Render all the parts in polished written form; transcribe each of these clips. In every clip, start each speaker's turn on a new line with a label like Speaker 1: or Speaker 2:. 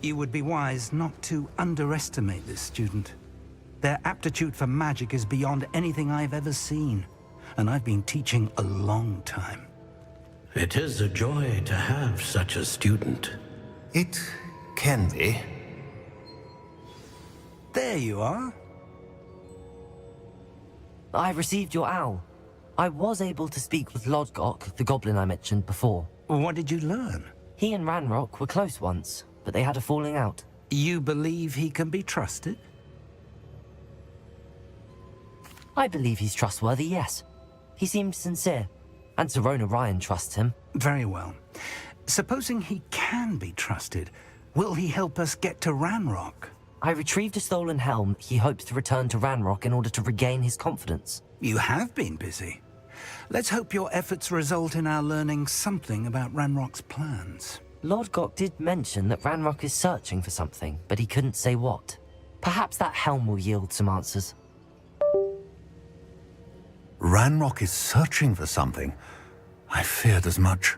Speaker 1: You would be wise not to underestimate this student. Their aptitude for magic is beyond anything I've ever seen, and I've been teaching a long time.
Speaker 2: It is a joy to have such a student.
Speaker 3: It can be.
Speaker 1: There you are.
Speaker 4: I received your owl. I was able to speak with Lodgok, the goblin I mentioned before.
Speaker 1: What did you learn?
Speaker 4: He and Ranrock were close once, but they had a falling out.
Speaker 1: You believe he can be trusted?
Speaker 4: I believe he's trustworthy, yes. He seemed sincere, and Serona Ryan trusts him.
Speaker 1: Very well. Supposing he can be trusted, will he help us get to Ranrock?
Speaker 4: I retrieved a stolen helm he hopes to return to Ranrock in order to regain his confidence.
Speaker 1: You have been busy. Let's hope your efforts result in our learning something about Ranrock's plans.
Speaker 4: Lodgok did mention that Ranrock is searching for something, but he couldn't say what. Perhaps that helm will yield some answers.
Speaker 3: Ranrock is searching for something. I feared as much.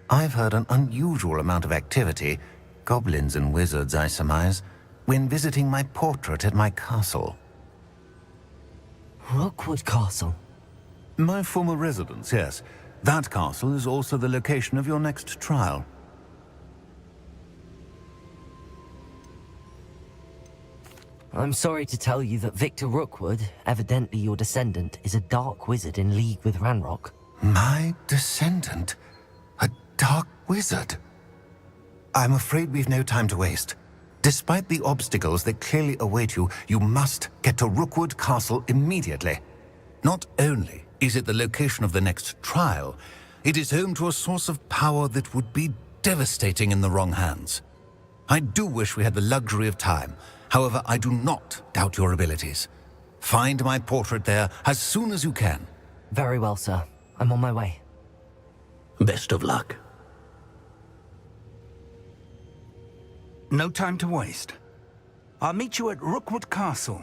Speaker 3: I've heard an unusual amount of activity, goblins and wizards, I surmise, when visiting my portrait at my castle.
Speaker 4: Rookwood Castle?
Speaker 3: My former residence, yes. That castle is also the location of your next trial.
Speaker 4: I'm sorry to tell you that Victor Rookwood, evidently your descendant, is a dark wizard in league with Ranrock.
Speaker 3: My descendant? A dark wizard? I'm afraid we've no time to waste. Despite the obstacles that clearly await you, you must get to Rookwood Castle immediately. Not only is it the location of the next trial, it is home to a source of power that would be devastating in the wrong hands. I do wish we had the luxury of time. However, I do not doubt your abilities. Find my portrait there as soon as you can.
Speaker 4: Very well, sir. I'm on my way.
Speaker 2: Best of luck.
Speaker 1: No time to waste. I'll meet you at Rookwood Castle.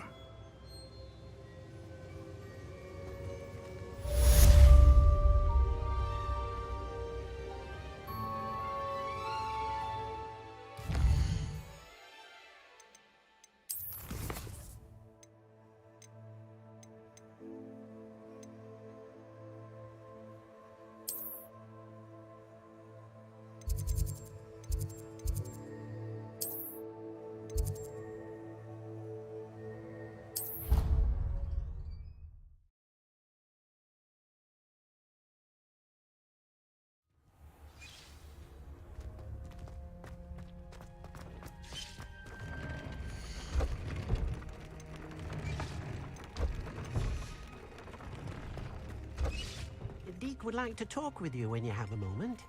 Speaker 5: Deke would like to talk with you when you have a moment.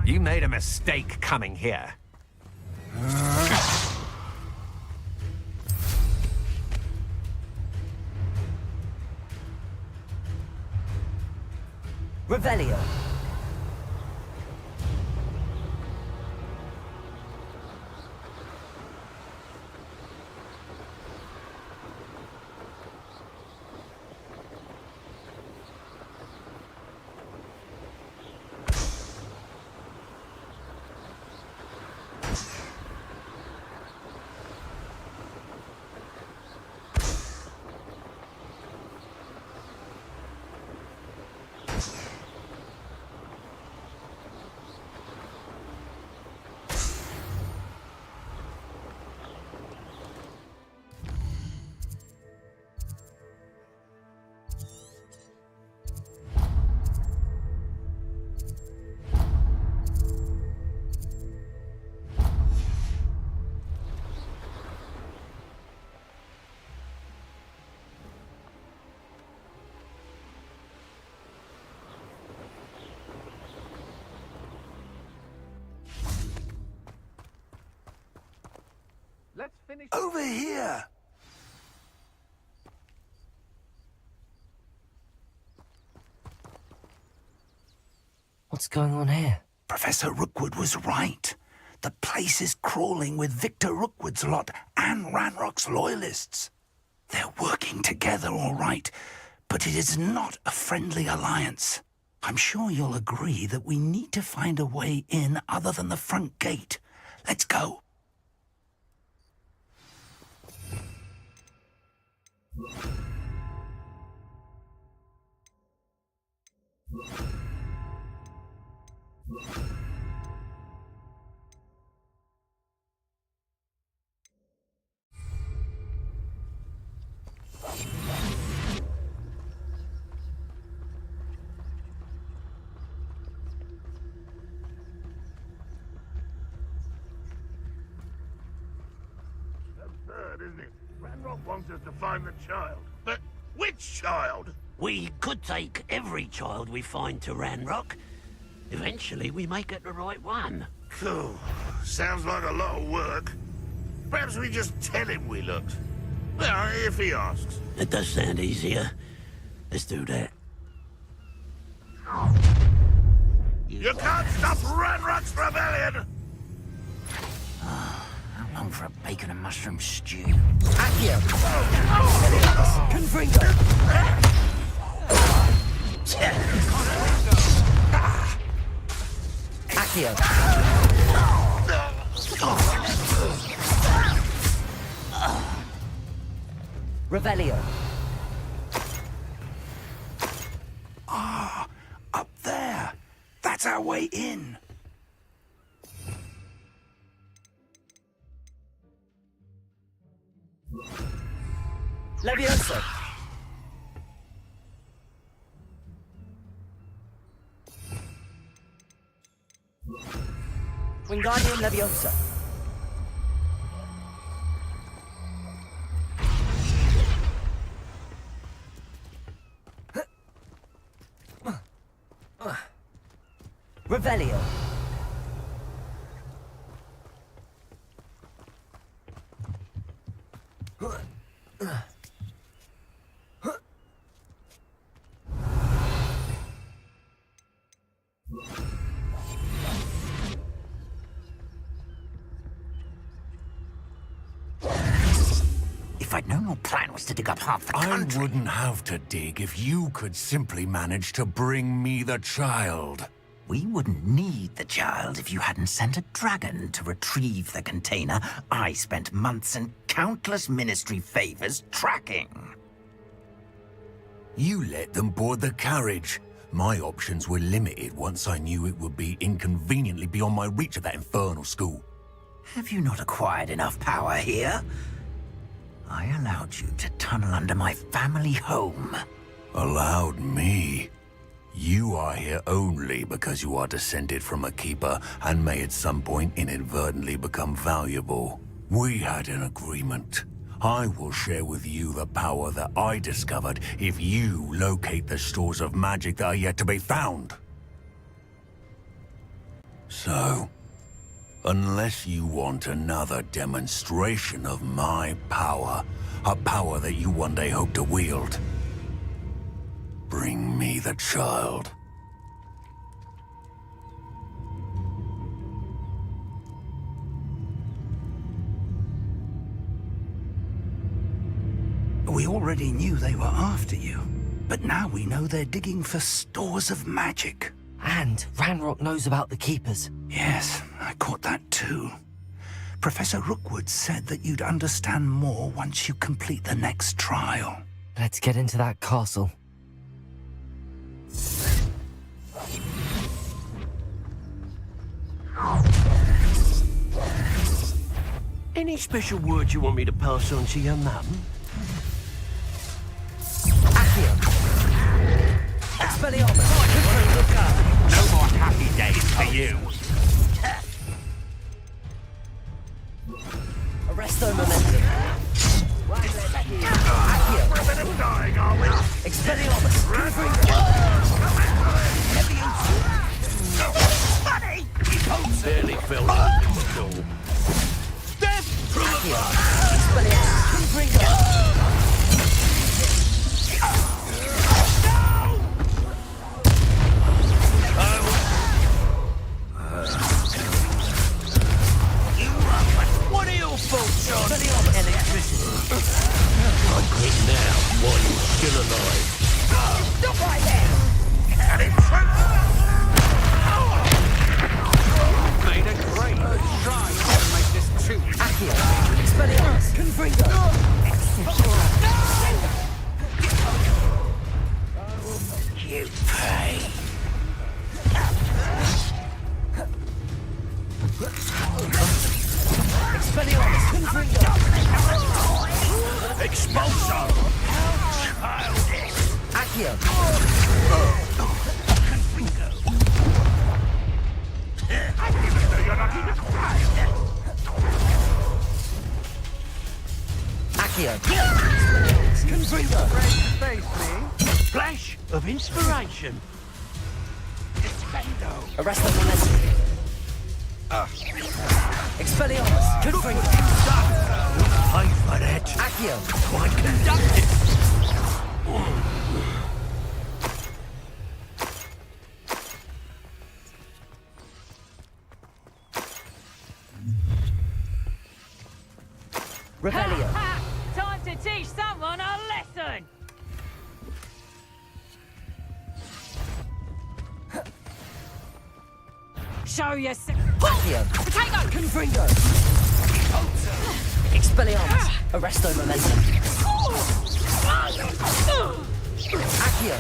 Speaker 6: You made a mistake coming here.
Speaker 4: Revelio.
Speaker 1: Over here!
Speaker 4: What's going on here?
Speaker 1: Professor Rookwood was right. The place is crawling with Victor Rookwood's lot and Ranrock's loyalists. They're working together, all right, but it is not a friendly alliance. I'm sure you'll agree that we need to find a way in other than the front gate. Let's go.
Speaker 7: Absurd, isn't it? Ranrock wants us to find the child. But which child?
Speaker 5: We could take every child we find to Ranrock. Eventually, we may get the right one.
Speaker 7: Cool. Sounds like a lot of work. Perhaps we just tell him we looked. Well, if he asks.
Speaker 5: It does sound easier. Let's do that.
Speaker 7: You can't stop Ranrock's rebellion!
Speaker 1: How long for a bacon and mushroom stew?
Speaker 4: Accio! Confringo! Accio! Revelio!
Speaker 1: Up there! That's our way in!
Speaker 4: Leviosa! Wingardium Leviosa! Revelio!
Speaker 1: If I'd known your plan was to dig up half the
Speaker 3: I
Speaker 1: country...
Speaker 3: wouldn't have to dig if you could simply manage to bring me the child.
Speaker 1: We wouldn't need the child if you hadn't sent a dragon to retrieve the container I spent months and countless ministry favors tracking.
Speaker 3: You let them board the carriage. My options were limited once I knew it would be inconveniently beyond my reach at that infernal school.
Speaker 1: Have you not acquired enough power here? I allowed you to tunnel under my family home.
Speaker 3: Allowed me? You are here only because you are descended from a keeper and may at some point inadvertently become valuable. We had an agreement. I will share with you the power that I discovered if you locate the stores of magic that are yet to be found. So, unless you want another demonstration of my power, a power that you one day hope to wield, bring me the child.
Speaker 1: We already knew they were after you, but now we know they're digging for stores of magic.
Speaker 4: And Ranrock knows about the Keepers.
Speaker 1: Yes, I caught that too. Professor Rookwood said that you'd understand more once you complete the next trial.
Speaker 4: Let's get into that castle.
Speaker 5: Any special words you want me to pass on to your mum?
Speaker 4: Accio! Expelliarmus!
Speaker 6: No more happy days for you.
Speaker 4: Arresto Momentum! Accio!
Speaker 7: We're a bit of dying, are we?
Speaker 4: Expelliarmus!
Speaker 5: Barely fell out of the door.
Speaker 4: Accio!
Speaker 2: still alive.
Speaker 8: Stop right there!
Speaker 6: Made a great try to make this too.
Speaker 4: Accio! Expelliarmus! Confringo!
Speaker 1: You pay.
Speaker 4: Expelliarmus! Confringo!
Speaker 1: Expulso! Childish!
Speaker 4: Accio!
Speaker 7: You're not even crying.
Speaker 4: Accio! Confringo!
Speaker 5: Flash of inspiration.
Speaker 4: Arrest the momentum! Expelliarmus! Confringo!
Speaker 2: Pay for that.
Speaker 4: Accio!
Speaker 2: Quite conducted.
Speaker 4: Revelio!
Speaker 8: Time to teach someone a lesson! Show yourself.
Speaker 4: Accio!
Speaker 8: Potato!
Speaker 4: Confringo! Expelliarmus! Arresto momentum! Accio!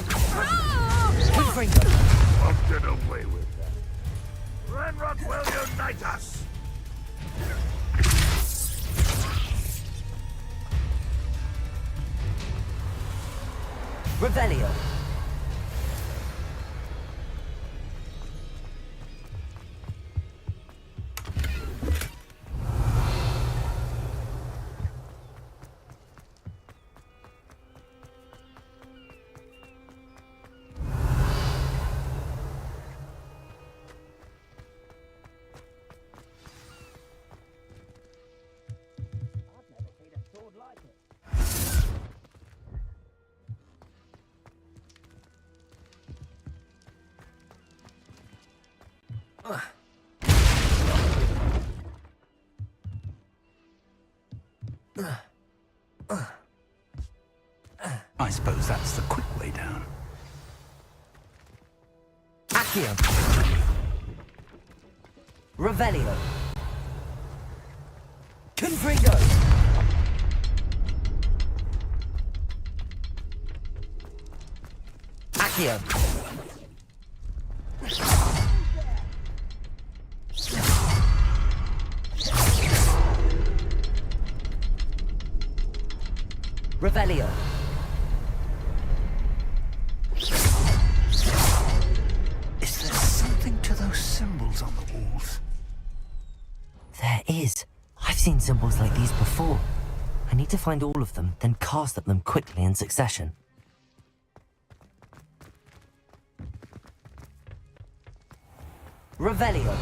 Speaker 4: Confringo!
Speaker 7: I'll get away with that. Ranrock will unite us.
Speaker 4: Revelio!
Speaker 1: I suppose that's the quick way down.
Speaker 4: Accio! Revelio! Confringo! Accio! Revelio!
Speaker 1: Is there something to those symbols on the walls?
Speaker 4: There is. I've seen symbols like these before. I need to find all of them, then cast at them quickly in succession. Revelio!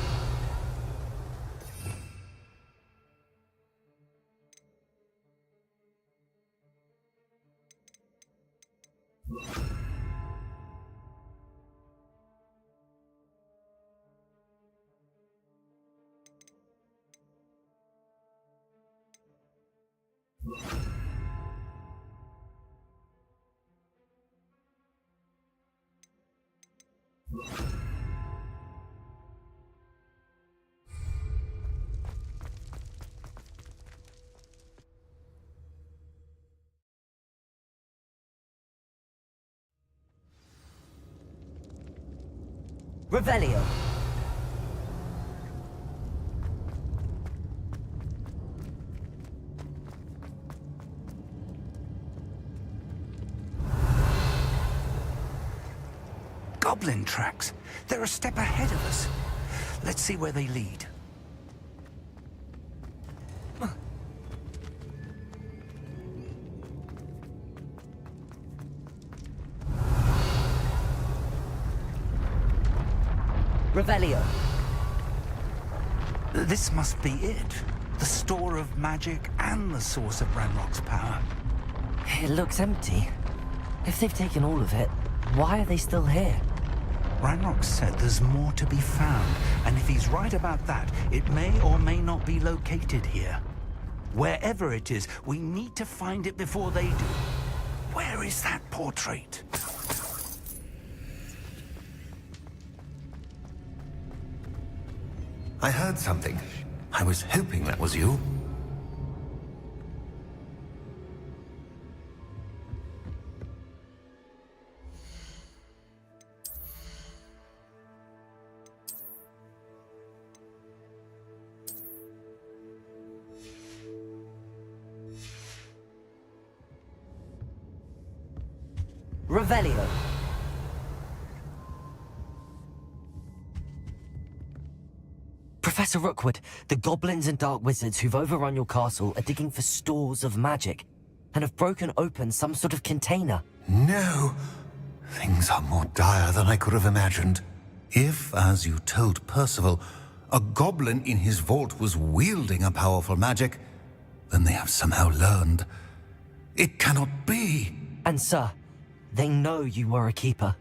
Speaker 4: Revelio!
Speaker 1: Goblin tracks. They're a step ahead of us. Let's see where they lead.
Speaker 4: Revelio!
Speaker 1: This must be it. The store of magic and the source of Ranrock's power.
Speaker 4: It looks empty. If they've taken all of it, why are they still here?
Speaker 1: Ranrock said there's more to be found, and if he's right about that, it may or may not be located here. Wherever it is, we need to find it before they do. Where is that portrait?
Speaker 3: I heard something. I was hoping that was you.
Speaker 4: Revelio. Professor Rookwood, the goblins and dark wizards who've overrun your castle are digging for stores of magic and have broken open some sort of container.
Speaker 3: No! Things are more dire than I could have imagined. If, as you told Percival, a goblin in his vault was wielding a powerful magic, then they have somehow learned. It cannot be!
Speaker 4: And sir, they know you were a keeper.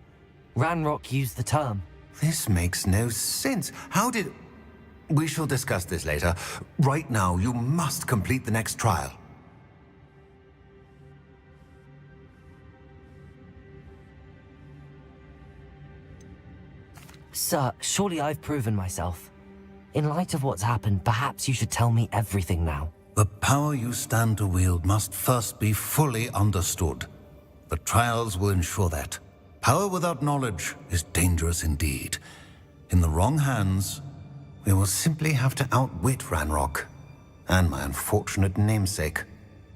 Speaker 4: Ranrock used the term.
Speaker 3: This makes no sense. How did... We shall discuss this later. Right now, you must complete the next trial.
Speaker 4: Sir, surely I've proven myself. In light of what's happened, perhaps you should tell me everything now.
Speaker 3: The power you stand to wield must first be fully understood. The trials will ensure that. Power without knowledge is dangerous indeed. In the wrong hands, we will simply have to outwit Ranrock and my unfortunate namesake.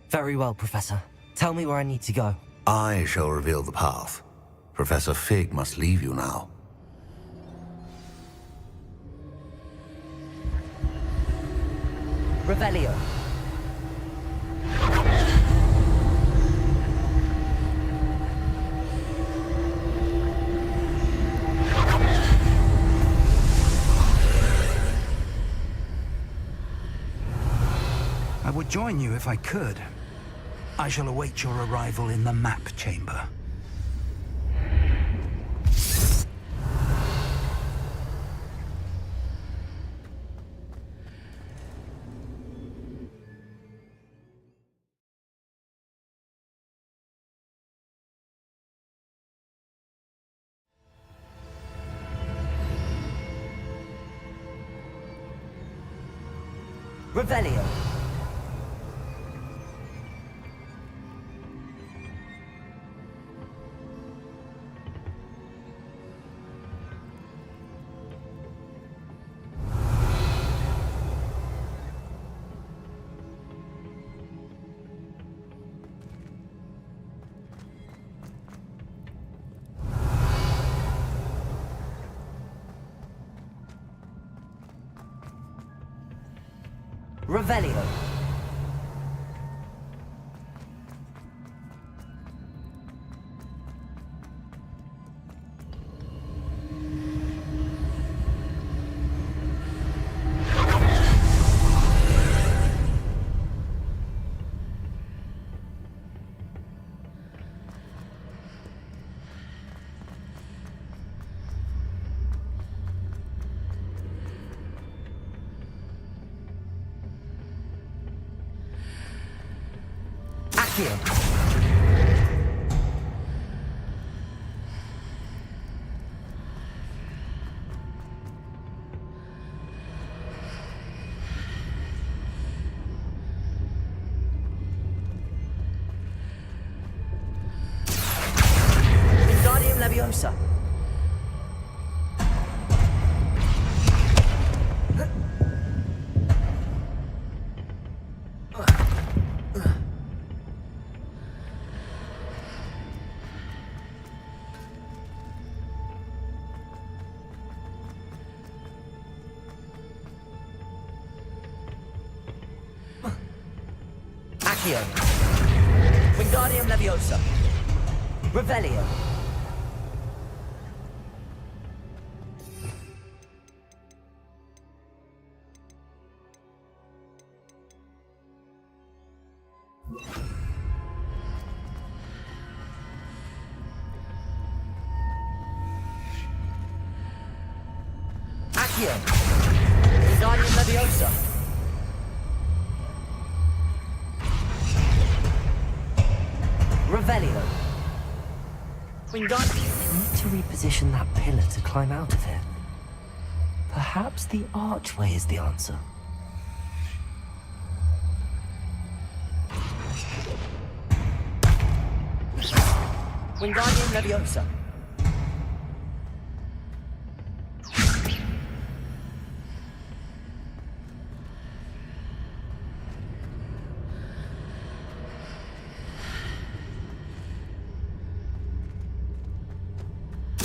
Speaker 4: Very well, Professor. Tell me where I need to go.
Speaker 3: I shall reveal the path. Professor Fig must leave you now.
Speaker 4: Revelio.
Speaker 1: I would join you if I could. I shall await your arrival in the map chamber.
Speaker 4: Revelio. Revelio. Accio. Wingardium Leviosa. Accio. Wingardium Leviosa. Revelio. Accio. Wingardium Leviosa. Revelio. I need to reposition that pillar to climb out of here. Perhaps the archway is the answer. Wingardium Leviosa.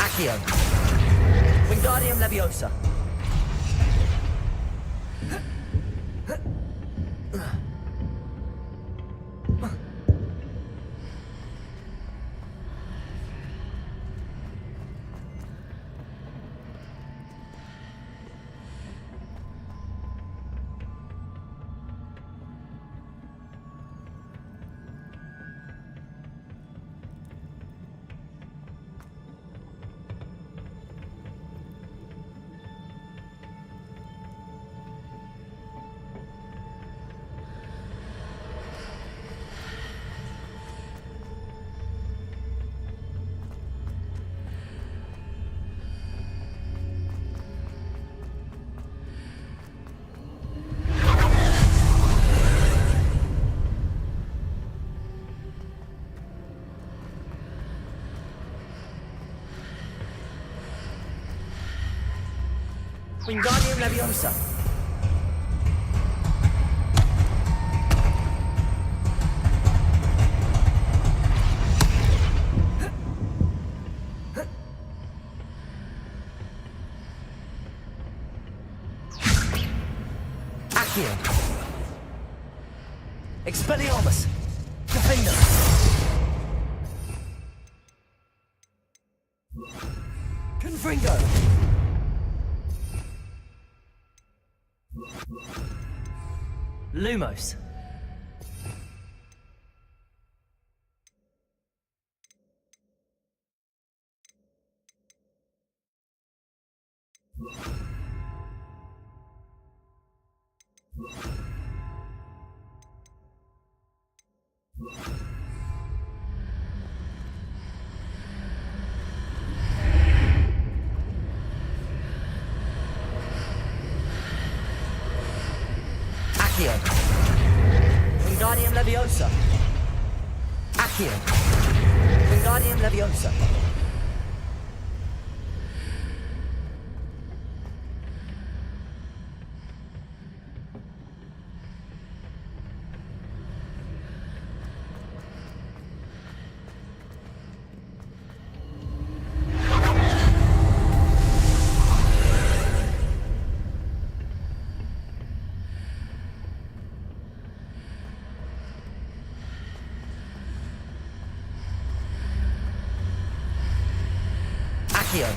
Speaker 4: Accio. Wingardium Leviosa. Wingardium Leviosa. Accio. Expelliarmus. Defender. Confringo. Lumos. Accio. Wingardium Leviosa. Accio. Wingardium Leviosa. Accio.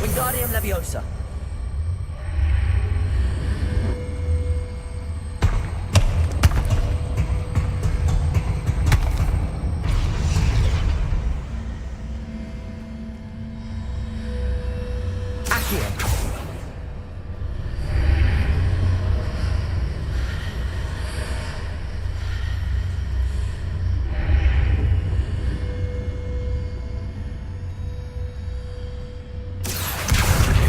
Speaker 4: Wingardium Leviosa.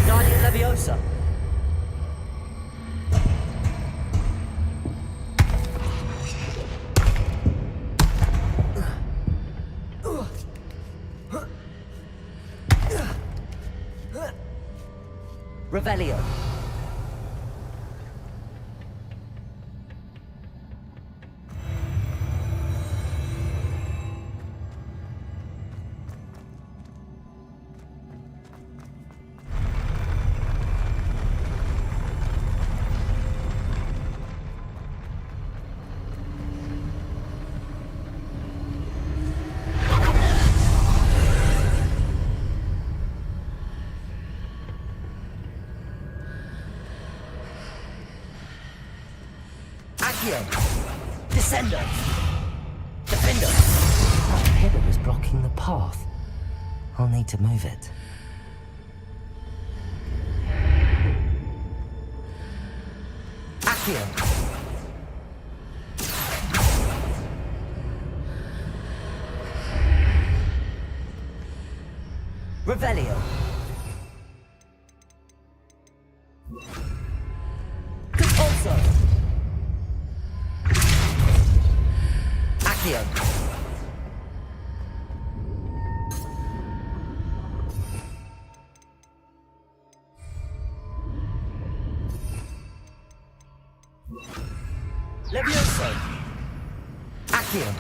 Speaker 4: Wingardium Leviosa. Revelio. Accio! Descendo! Defender! That pillar is blocking the path. I'll need to move it. Accio! Revelio! Compulso! Accio! Levioso! Accio!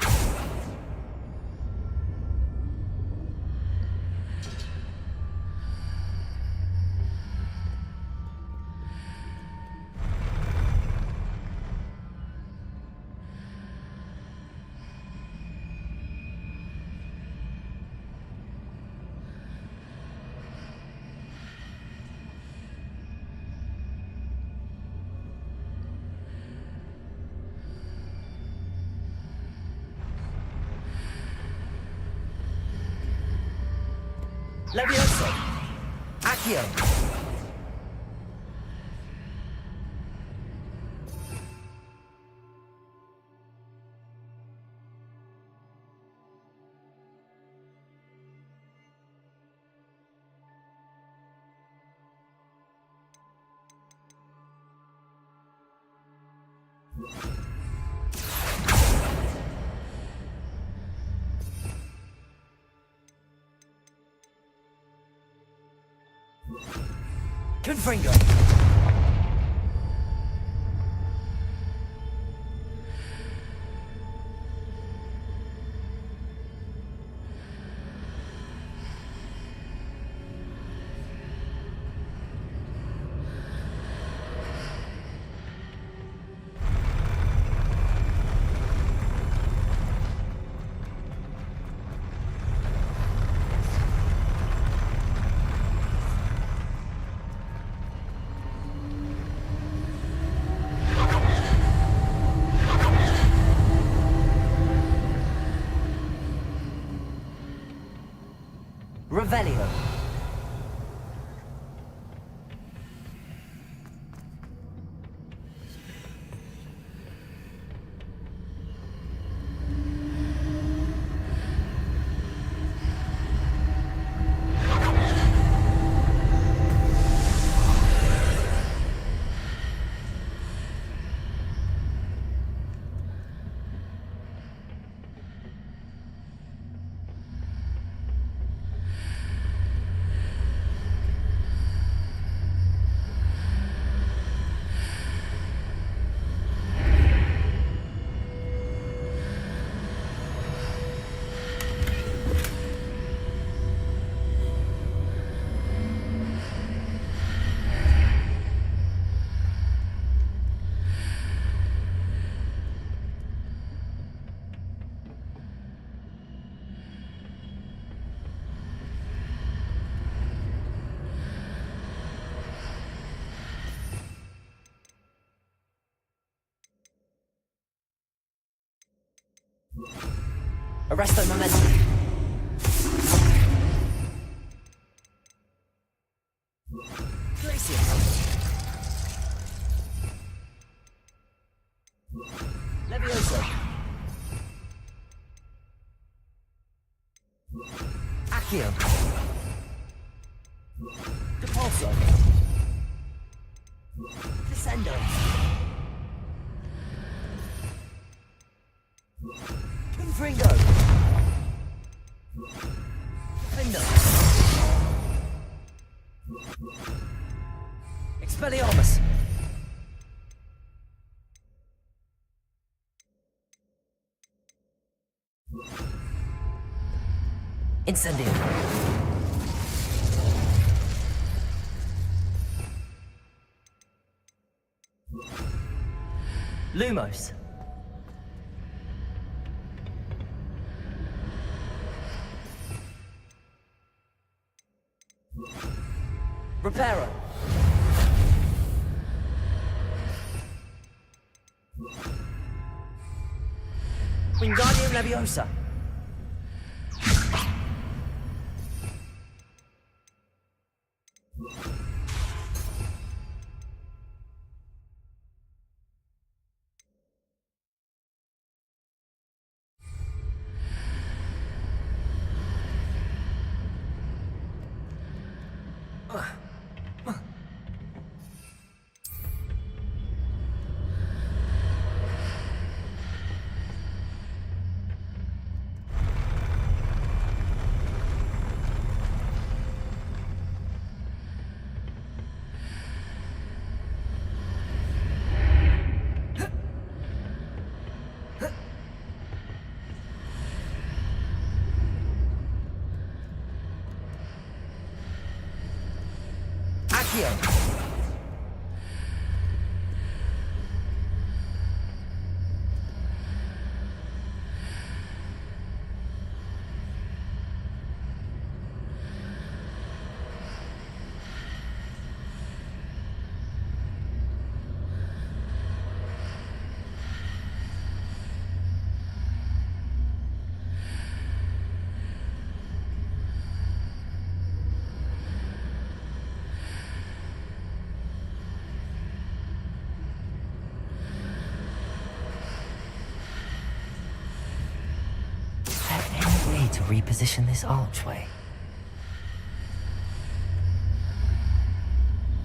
Speaker 4: Levioso! Accio! Confringo! Revelio! Arresto momentum. Glacier. Levioso. Accio. Depulso. Descendo. Confringo. Defender. Expelliarmus. Incendio. Lumos. Reparo. Wingardium Leviosa. Accio. Is there any way to reposition this archway?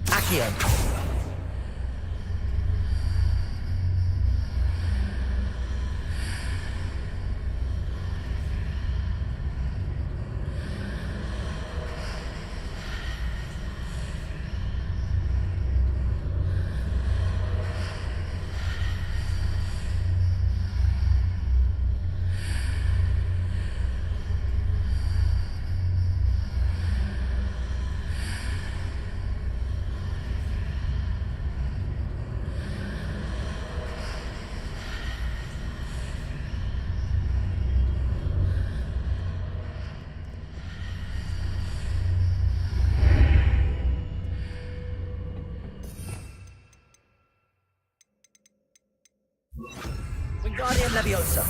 Speaker 4: Accio. Wingardium Leviosa.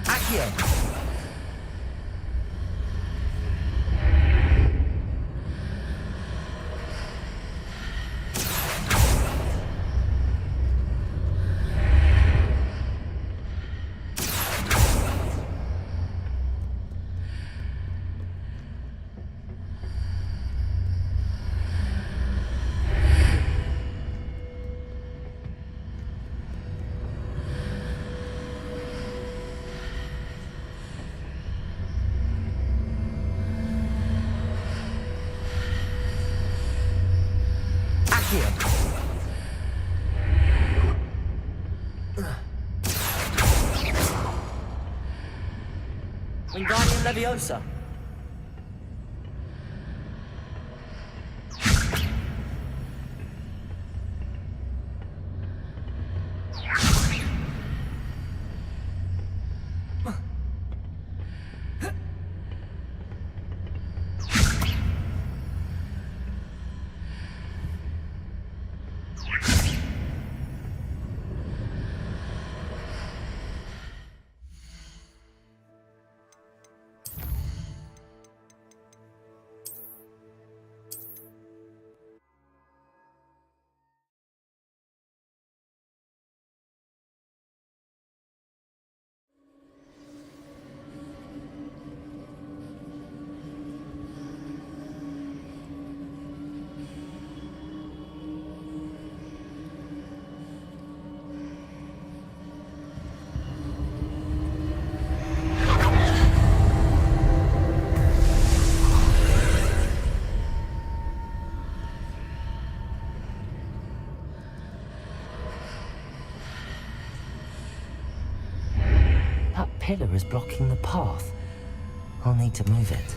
Speaker 4: Accio. Wingardium Leviosa. That pillar is blocking the path. I'll need to move it.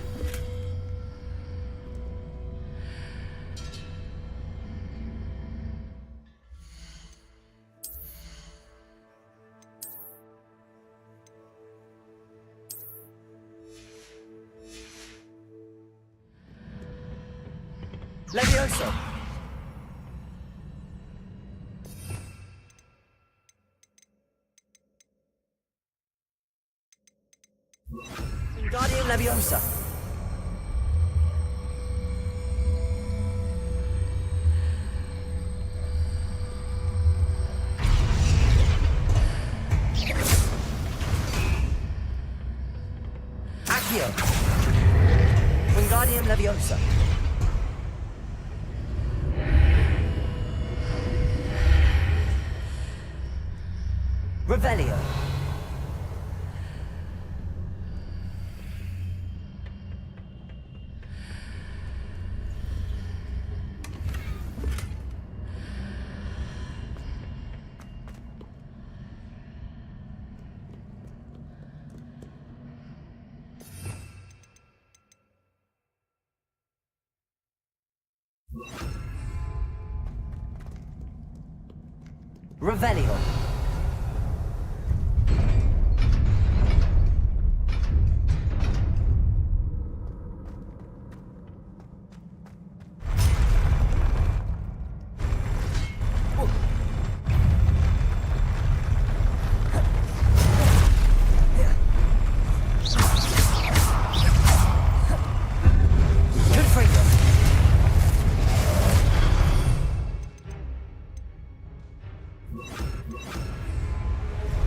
Speaker 4: Levioso! Wingardium Leviosa! Accio! Wingardium Leviosa! Revelio! Revelio!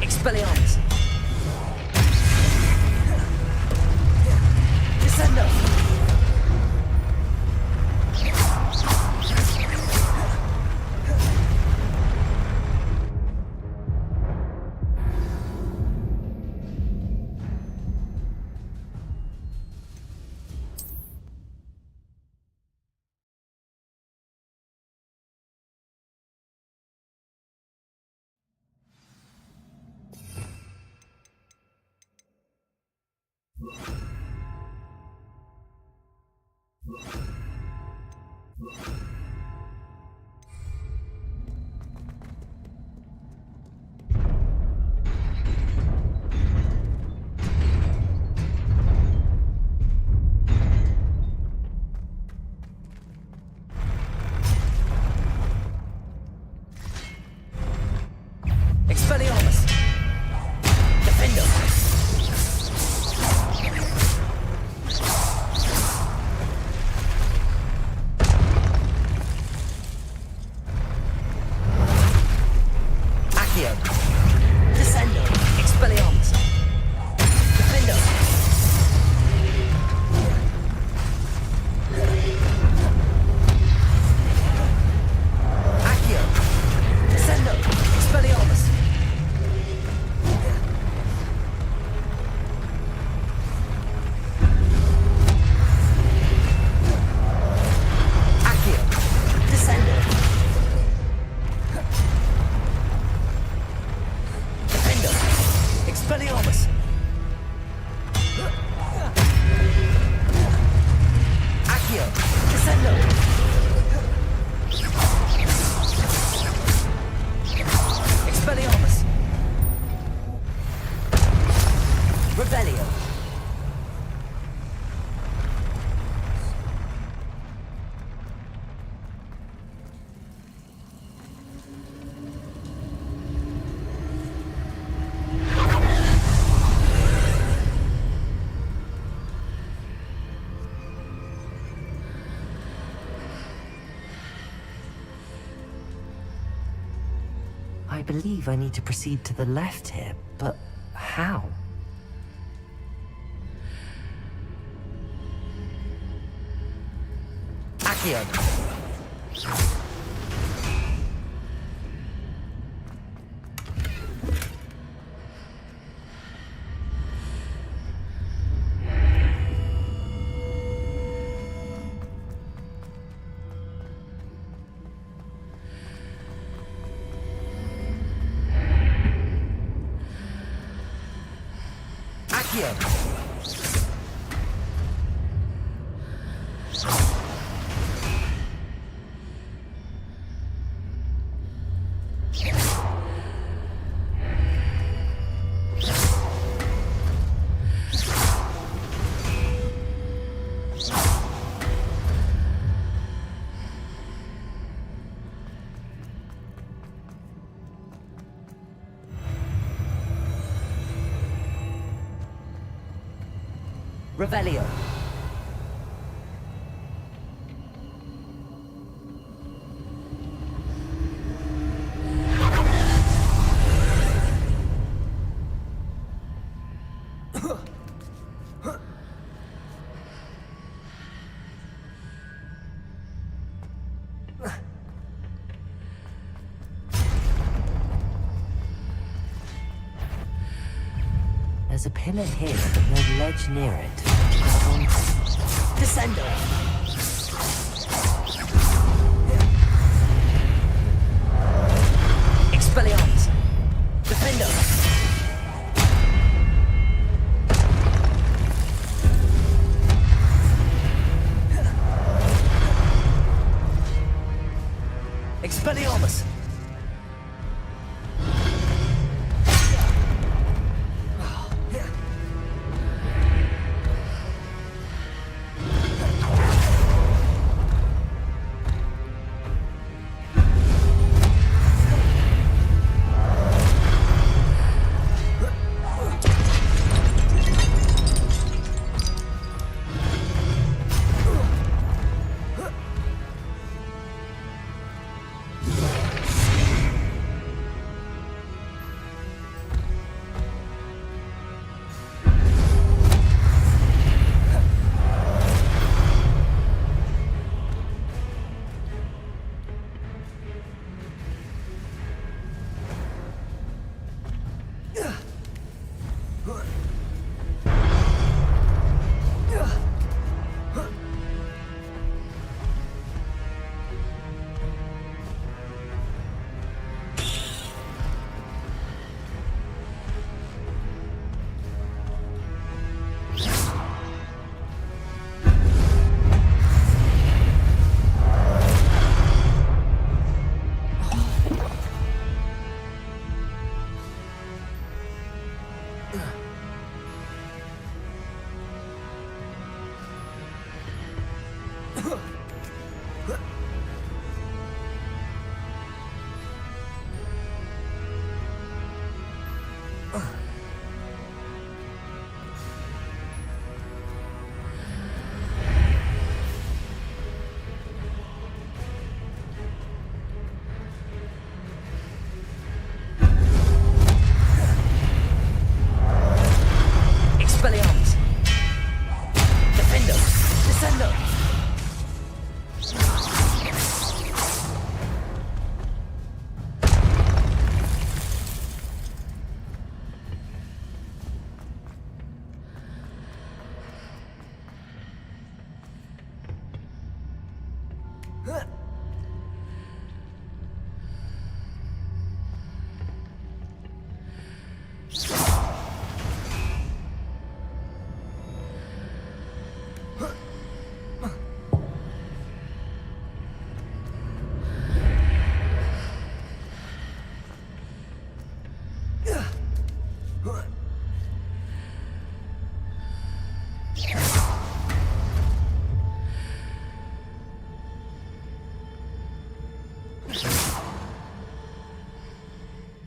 Speaker 4: Expelliarmus! Descendo! Expelliarmus! Defendo! Accio! Descendo! Expelliarmus! Defendo! Accio! Descendo! Expelliarmus! Accio! Descendo! Defendo! Expelliarmus! Accio! Descendo! Expelliarmus! Revelio! I believe I need to proceed to the left here, but how? Accio! Accio! Revelio. There's a pillar here, but no ledge near it. Descendo! Expelliarmus! Defendo! Expelliarmus!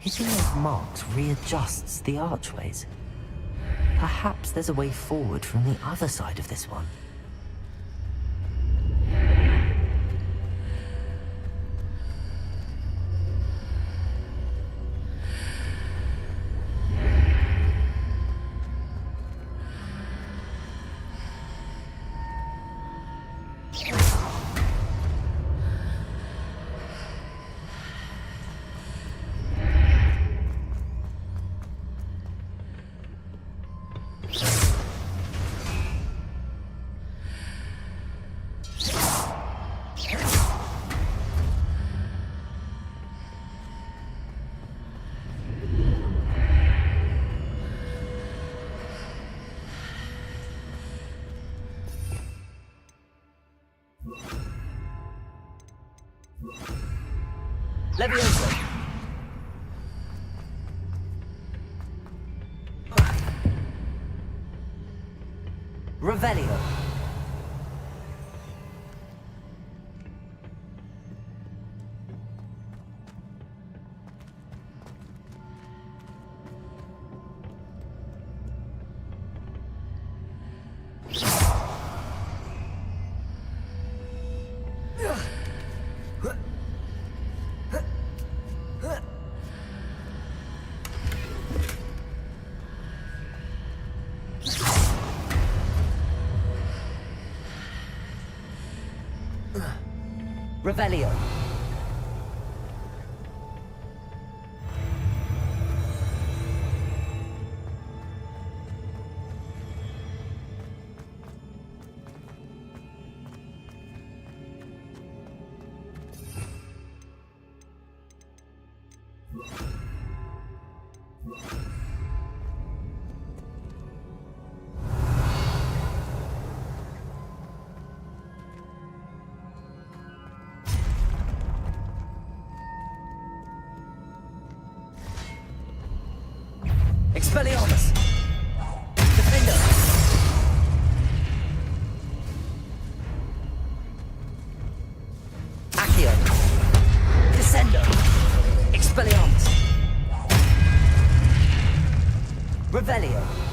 Speaker 4: Hitting those marks readjusts the archways. Perhaps there's a way forward from the other side of this one. Leviosa! Revelio! Revelio. Expelliarmus! Defender! Accio! Descendo! Expelliarmus! Revelio!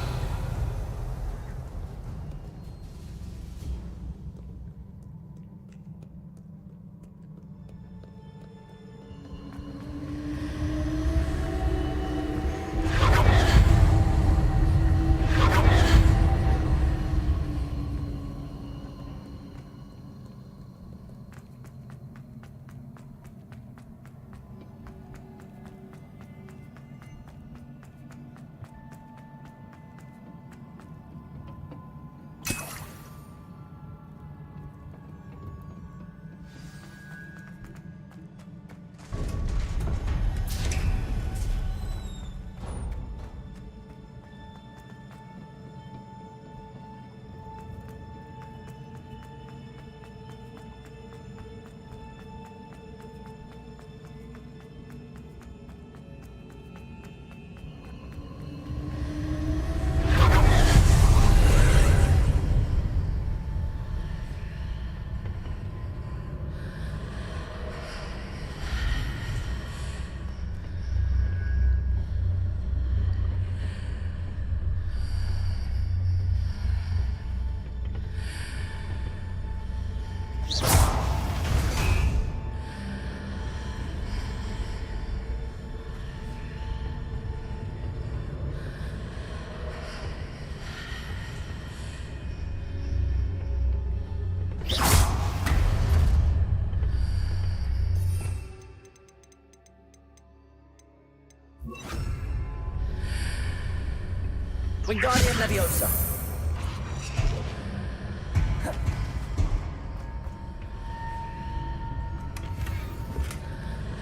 Speaker 4: Wingardium Leviosa!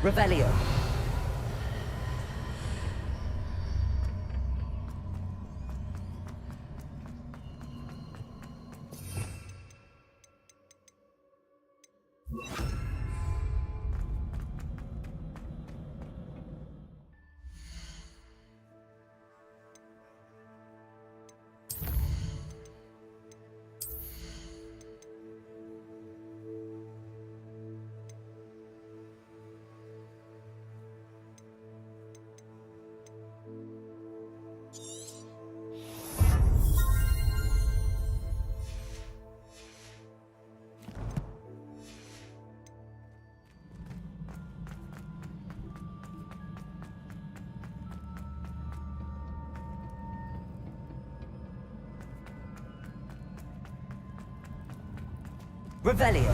Speaker 4: Revelio! Revelio!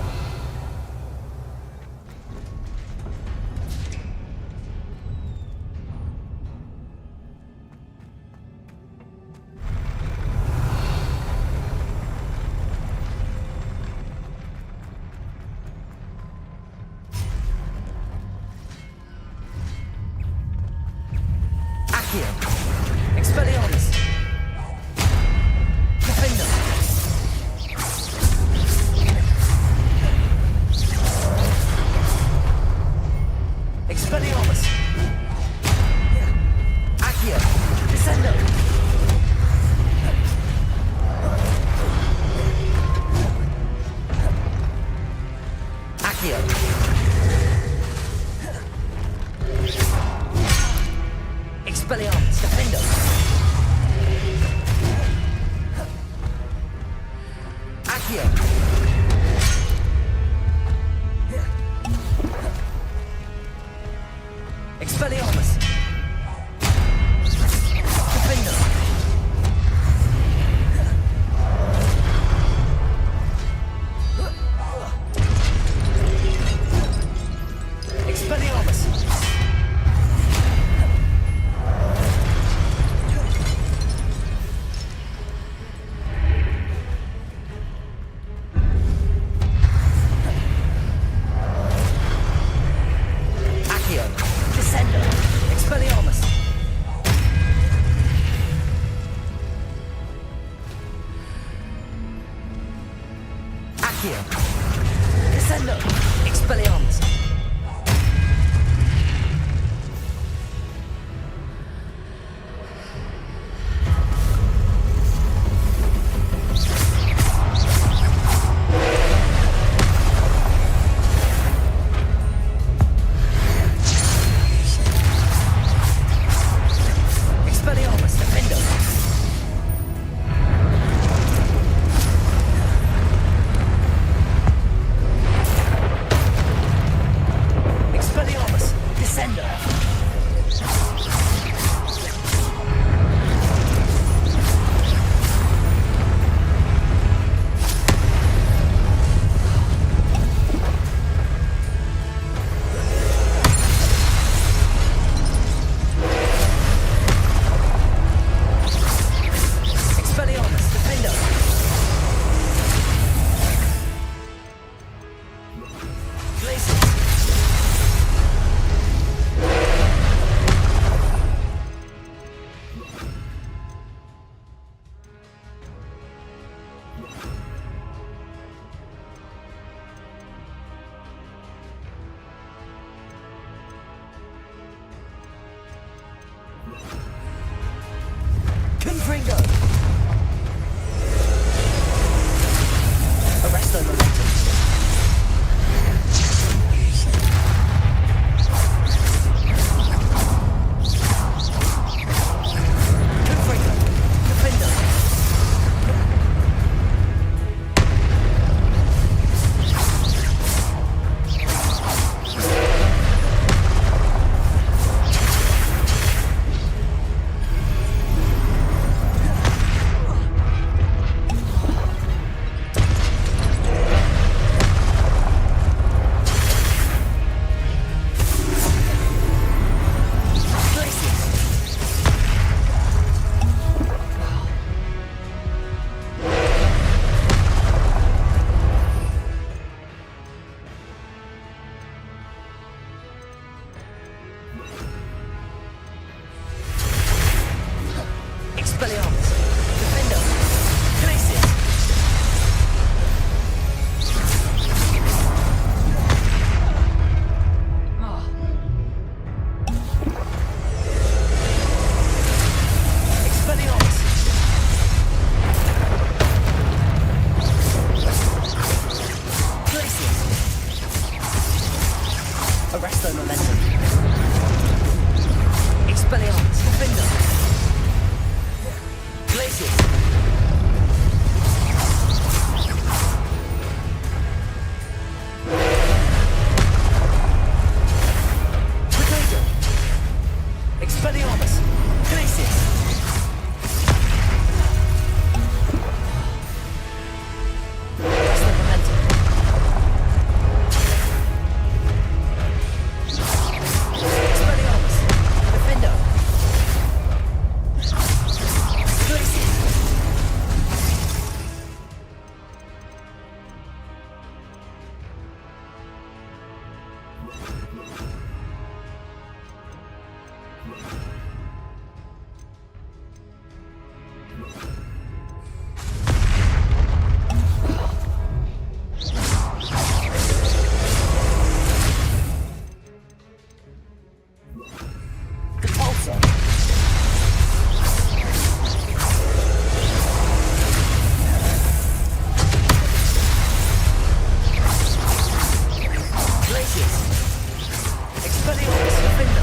Speaker 4: Accio! Expelliarmus! Defender! Accio. Descendo. Expelliarmus. Expelliarmus. Defendo. Expelliarmus. Descendo. Expelliarmus. Defendo. Glacius. Confringo. Arresto momentum. Confringo. Defendo. Expelliarmus. Defendo. Glacius. Expelliarmus. Glacius. Arresto momentum. Expelliarmus. Defendo. Glacius. Potato. Expelliarmus. Glacius. Arrest the momentum. Expelliarmus. Defendo. Glacius. Compulsor. Glacius. Expelliarmus. Defendo.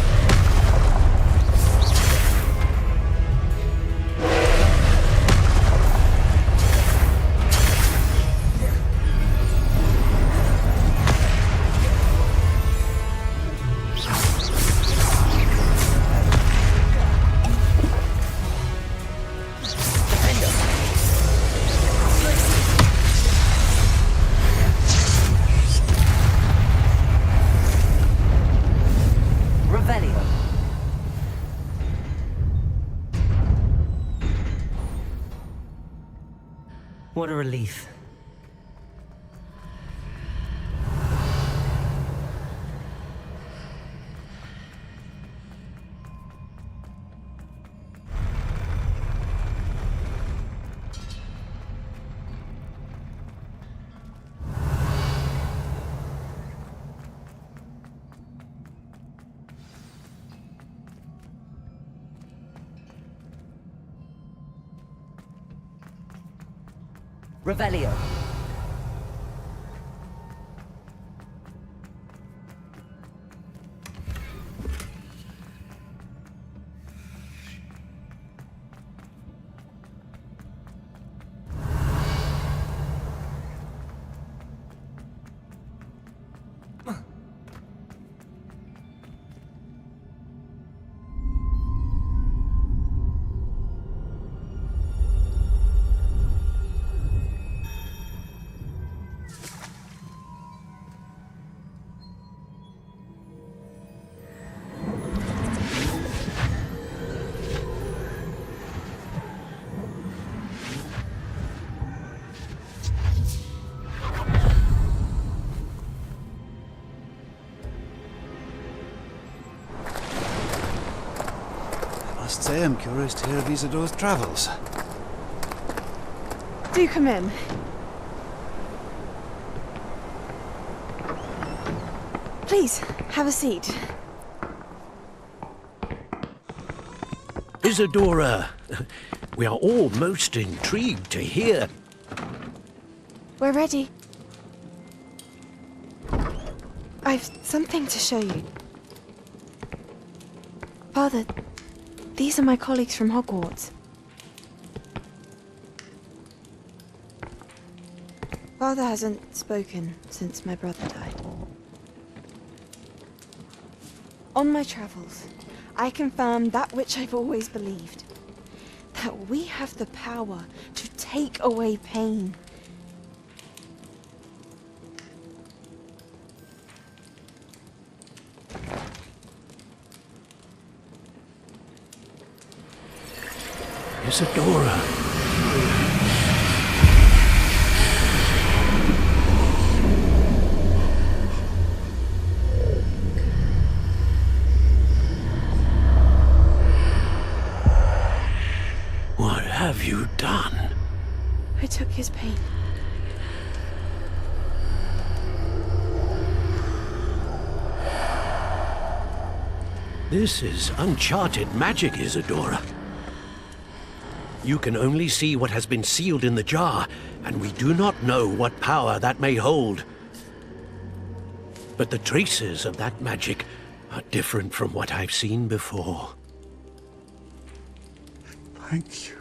Speaker 4: Defendo. Glacius. Revelio. What a relief. Revelio.
Speaker 9: I must say I'm curious to hear of Isidore's travels.
Speaker 10: Do come in. Please, have a seat.
Speaker 5: Isadora, we are all most intrigued to hear.
Speaker 10: We're ready. I've something to show you. Father, these are my colleagues from Hogwarts. Father hasn't spoken since my brother died. On my travels, I confirmed that which I've always believed. That we have the power to take away pain.
Speaker 5: Isadora. What have you done?
Speaker 10: I took his pain.
Speaker 5: This is uncharted magic, Isadora. You can only see what has been sealed in the jar, and we do not know what power that may hold. But the traces of that magic are different from what I've seen before.
Speaker 9: Thank you.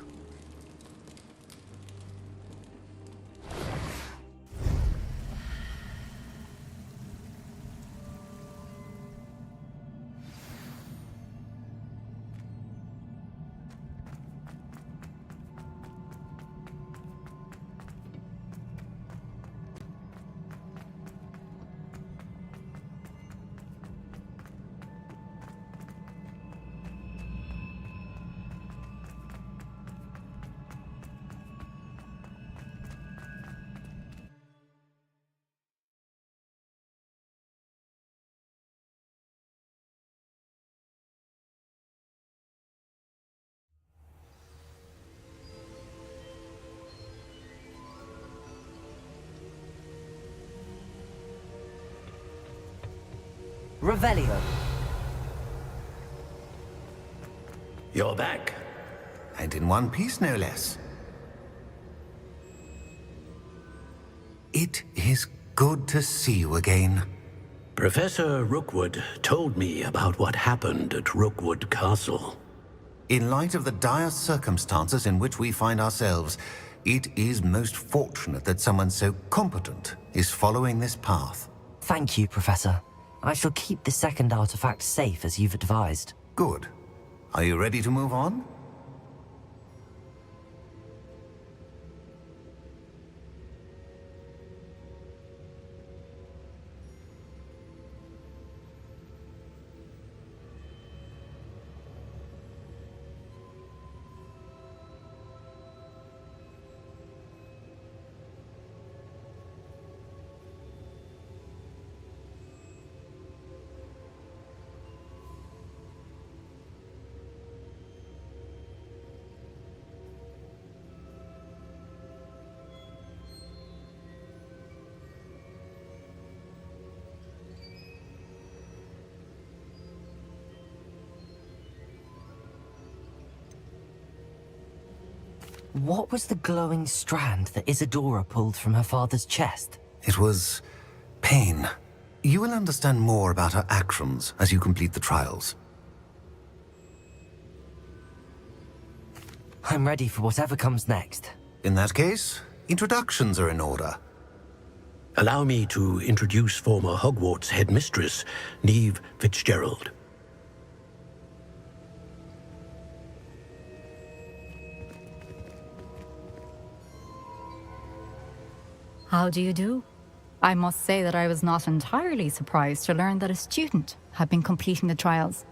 Speaker 4: Revelio.
Speaker 2: You're back.
Speaker 3: And in one piece, no less. It is good to see you again.
Speaker 5: Professor Rookwood told me about what happened at Rookwood Castle.
Speaker 3: In light of the dire circumstances in which we find ourselves, it is most fortunate that someone so competent is following this path.
Speaker 4: Thank you, Professor. I shall keep the second artifact safe as you've advised.
Speaker 3: Good. Are you ready to move on?
Speaker 4: What was the glowing strand that Isadora pulled from her father's chest?
Speaker 3: It was pain. You will understand more about her actions as you complete the trials.
Speaker 4: I'm ready for whatever comes next.
Speaker 3: In that case, introductions are in order.
Speaker 5: Allow me to introduce former Hogwarts headmistress, Neve Fitzgerald.
Speaker 11: How do you do? I must say that I was not entirely surprised to learn that a student had been completing the trials.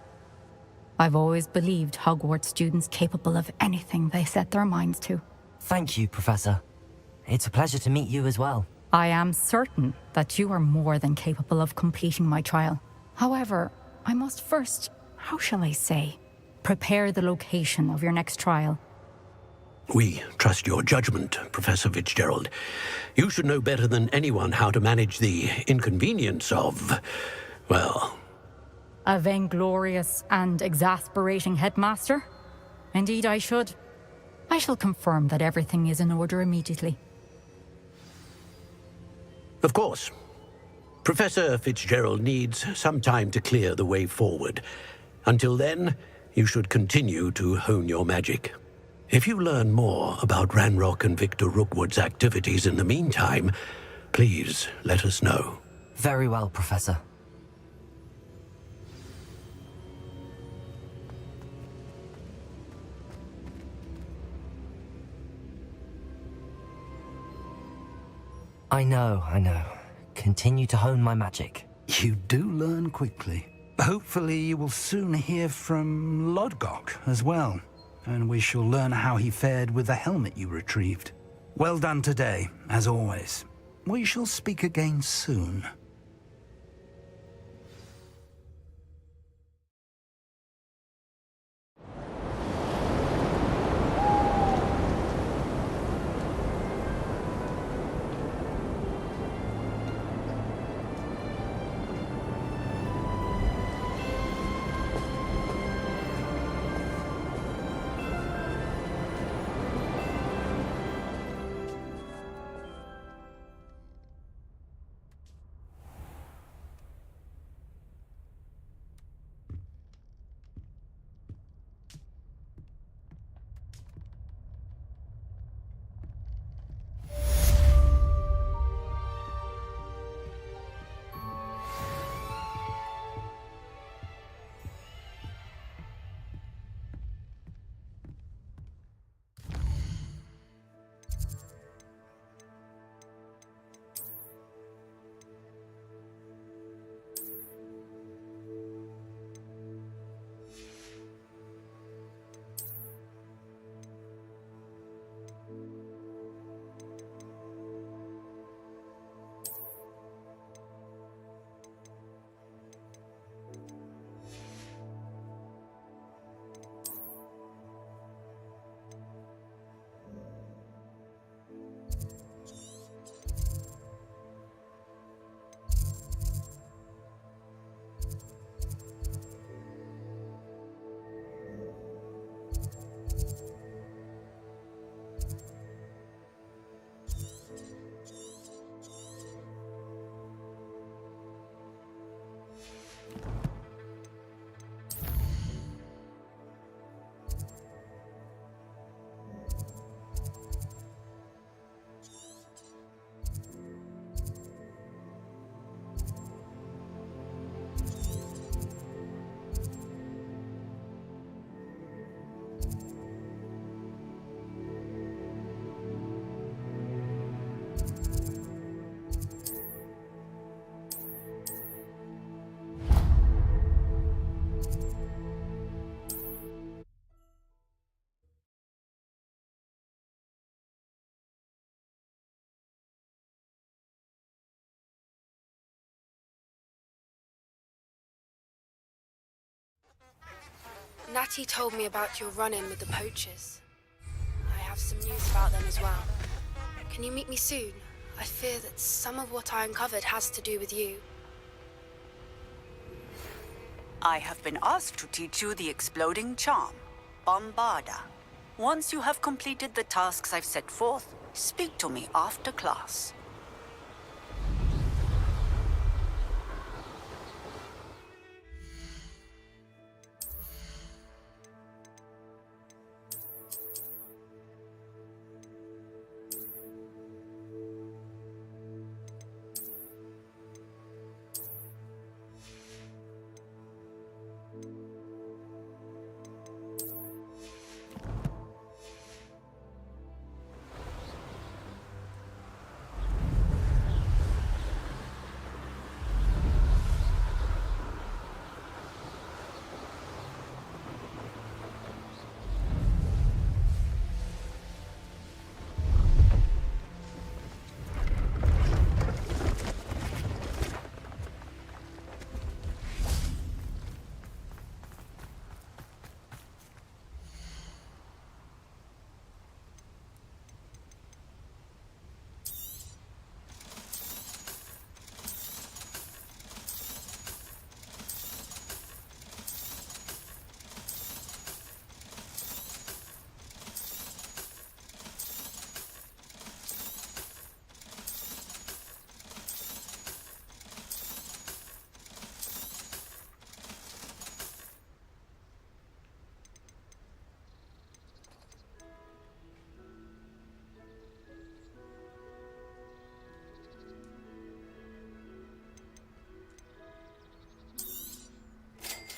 Speaker 11: I've always believed Hogwarts students capable of anything they set their minds to.
Speaker 4: Thank you, Professor. It's a pleasure to meet you as well.
Speaker 11: I am certain that you are more than capable of completing my trial. However, I must first, how shall I say, prepare the location of your next trial.
Speaker 5: We trust your judgment, Professor Fitzgerald. You should know better than anyone how to manage the inconvenience of, well...
Speaker 11: A vainglorious and exasperating headmaster? Indeed I should. I shall confirm that everything is in order immediately.
Speaker 5: Of course. Professor Fitzgerald needs some time to clear the way forward. Until then, you should continue to hone your magic. If you learn more about Ranrock and Victor Rookwood's activities in the meantime, please let us know.
Speaker 4: Very well, Professor. I know. Continue to hone my magic.
Speaker 1: You do learn quickly. Hopefully you will soon hear from Lodgok as well, and we shall learn how he fared with the helmet you retrieved. Well done today, as always. We shall speak again soon.
Speaker 10: Natty told me about your run-in with the poachers. I have some news about them as well. Can you meet me soon? I fear that some of what I uncovered has to do with you.
Speaker 12: I have been asked to teach you the exploding charm, Bombarda. Once you have completed the tasks I've set forth, speak to me after class.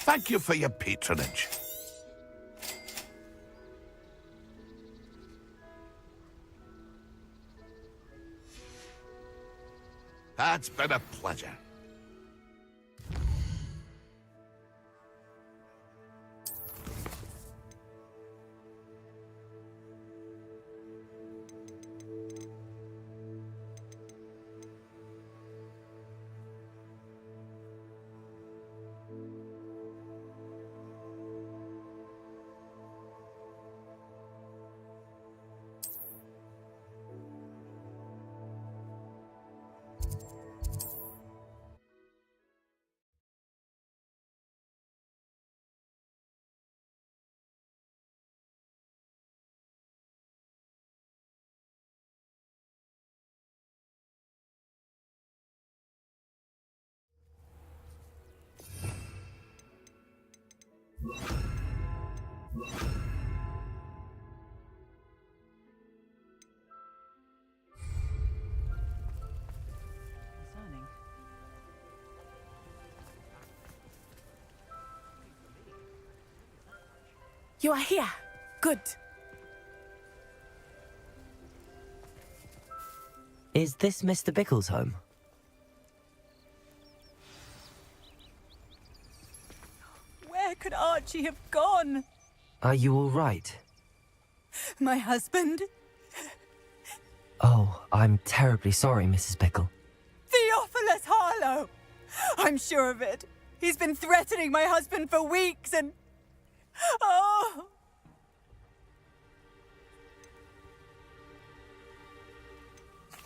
Speaker 7: Thank you for your patronage. It's been a pleasure.
Speaker 13: You are here. Good.
Speaker 4: Is this Mr. Bickle's home?
Speaker 13: Where could Archie have gone?
Speaker 4: Are you all right?
Speaker 13: My husband?
Speaker 4: Oh, I'm terribly sorry, Mrs. Bickle.
Speaker 13: Theophilus Harlow! I'm sure of it. He's been threatening my husband for weeks and... Oh!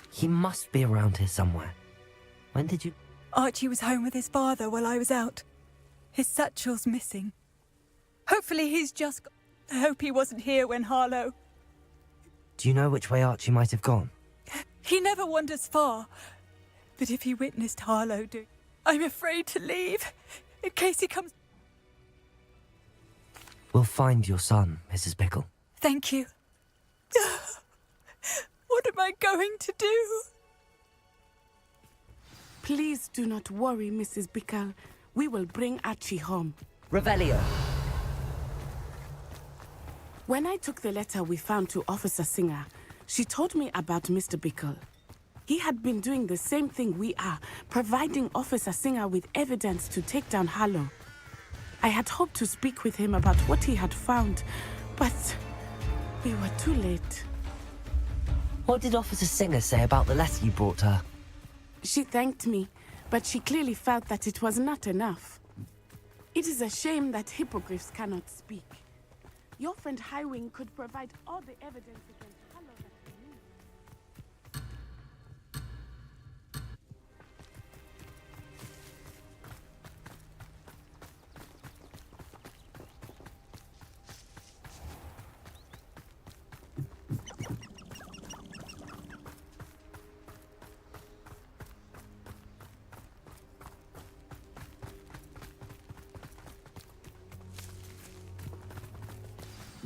Speaker 4: He must be around here somewhere. When did you...
Speaker 13: Archie was home with his father while I was out. His satchel's missing. Hopefully he's just... I hope he wasn't here when Harlow...
Speaker 4: Do you know which way Archie might have gone?
Speaker 13: He never wanders far. But if he witnessed Harlow do... I'm afraid to leave, in case he comes...
Speaker 4: We'll find your son, Mrs. Bickle.
Speaker 13: Thank you. What am I going to do?
Speaker 14: Please do not worry, Mrs. Bickle. We will bring Archie home.
Speaker 4: Revelio.
Speaker 14: When I took the letter we found to Officer Singer, she told me about Mr. Bickle. He had been doing the same thing we are, providing Officer Singer with evidence to take down Harlow. I had hoped to speak with him about what he had found, but we were too late.
Speaker 4: What did Officer Singer say about the letter you brought her?
Speaker 14: She thanked me, but she clearly felt that it was not enough. It is a shame that hippogriffs cannot speak. Your friend Highwing could provide all the evidence against Harlow that we need.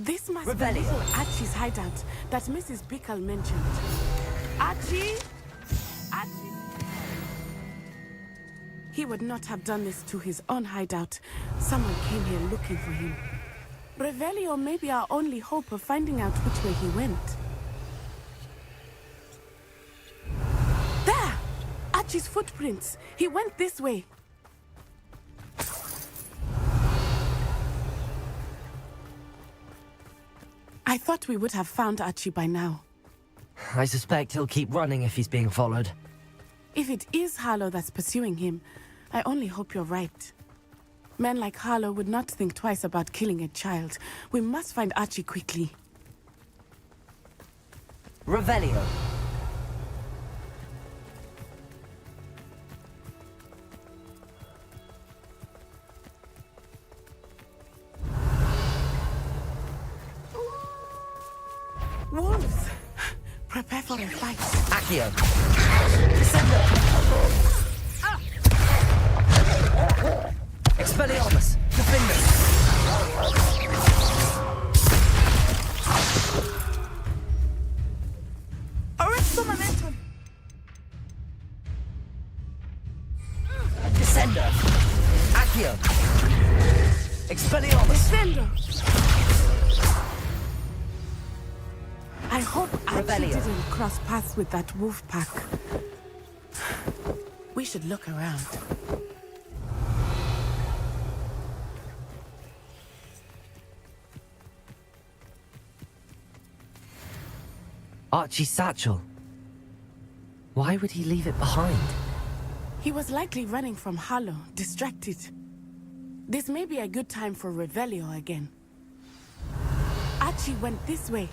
Speaker 14: This must
Speaker 4: Revelio.
Speaker 14: be little Archie's hideout that Mrs. Bickle mentioned. Archie? Archie? He would not have done this to his own hideout. Someone came here looking for him. Revelio may be our only hope of finding out which way he went. There! Archie's footprints. He went this way. I thought we would have found Archie by now.
Speaker 4: I suspect he'll keep running if he's being followed.
Speaker 14: If it is Harlow that's pursuing him, I only hope you're right. Men like Harlow would not think twice about killing a child. We must find Archie quickly.
Speaker 4: Revelio.
Speaker 14: Wolves! Prepare for a fight.
Speaker 4: Accio. Expelliarmus. Defenders.
Speaker 13: Arrest the momentum.
Speaker 4: Descender. Accio. Expelliarmus.
Speaker 14: Descender. I hope Archie didn't cross paths with that wolf pack. We should look around.
Speaker 4: Archie's satchel. Why would he leave it behind?
Speaker 14: He was likely running from Harlow, distracted. This may be a good time for Revelio again. Archie went this way.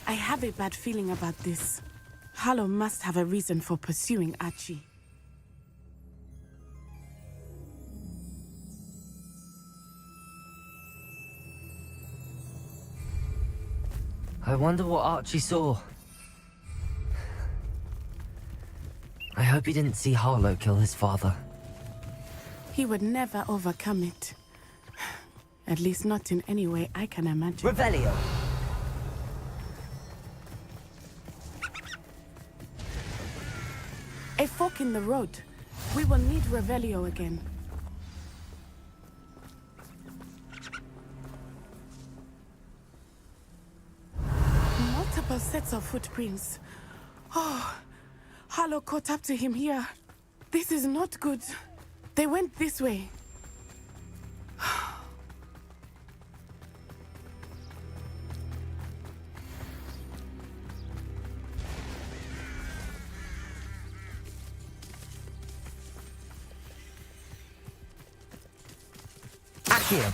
Speaker 14: I have a bad feeling about this. Harlow must have a reason for pursuing Archie.
Speaker 4: I wonder what Archie saw. I hope he didn't see Harlow kill his father.
Speaker 14: He would never overcome it. At least not in any way I can imagine.
Speaker 4: Revelio.
Speaker 14: A fork in the road. We will need Revelio again. Multiple sets of footprints. Oh, Harlow caught up to him here. This is not good. They went this way.
Speaker 4: Accio.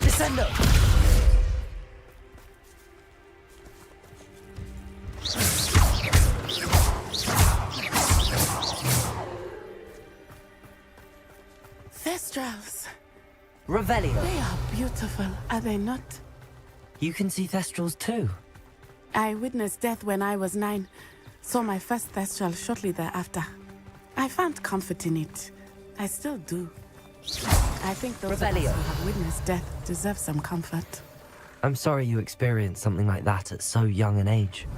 Speaker 4: Descendo.
Speaker 14: Thestrals.
Speaker 4: Revelio.
Speaker 14: They are beautiful, are they not?
Speaker 4: You can see Thestrals too.
Speaker 14: I witnessed death when I was 9. Saw my first Thestral shortly thereafter. I found comfort in it. I still do. I think those of us who have witnessed death deserve some comfort.
Speaker 4: I'm sorry you experienced something like that at so young an age.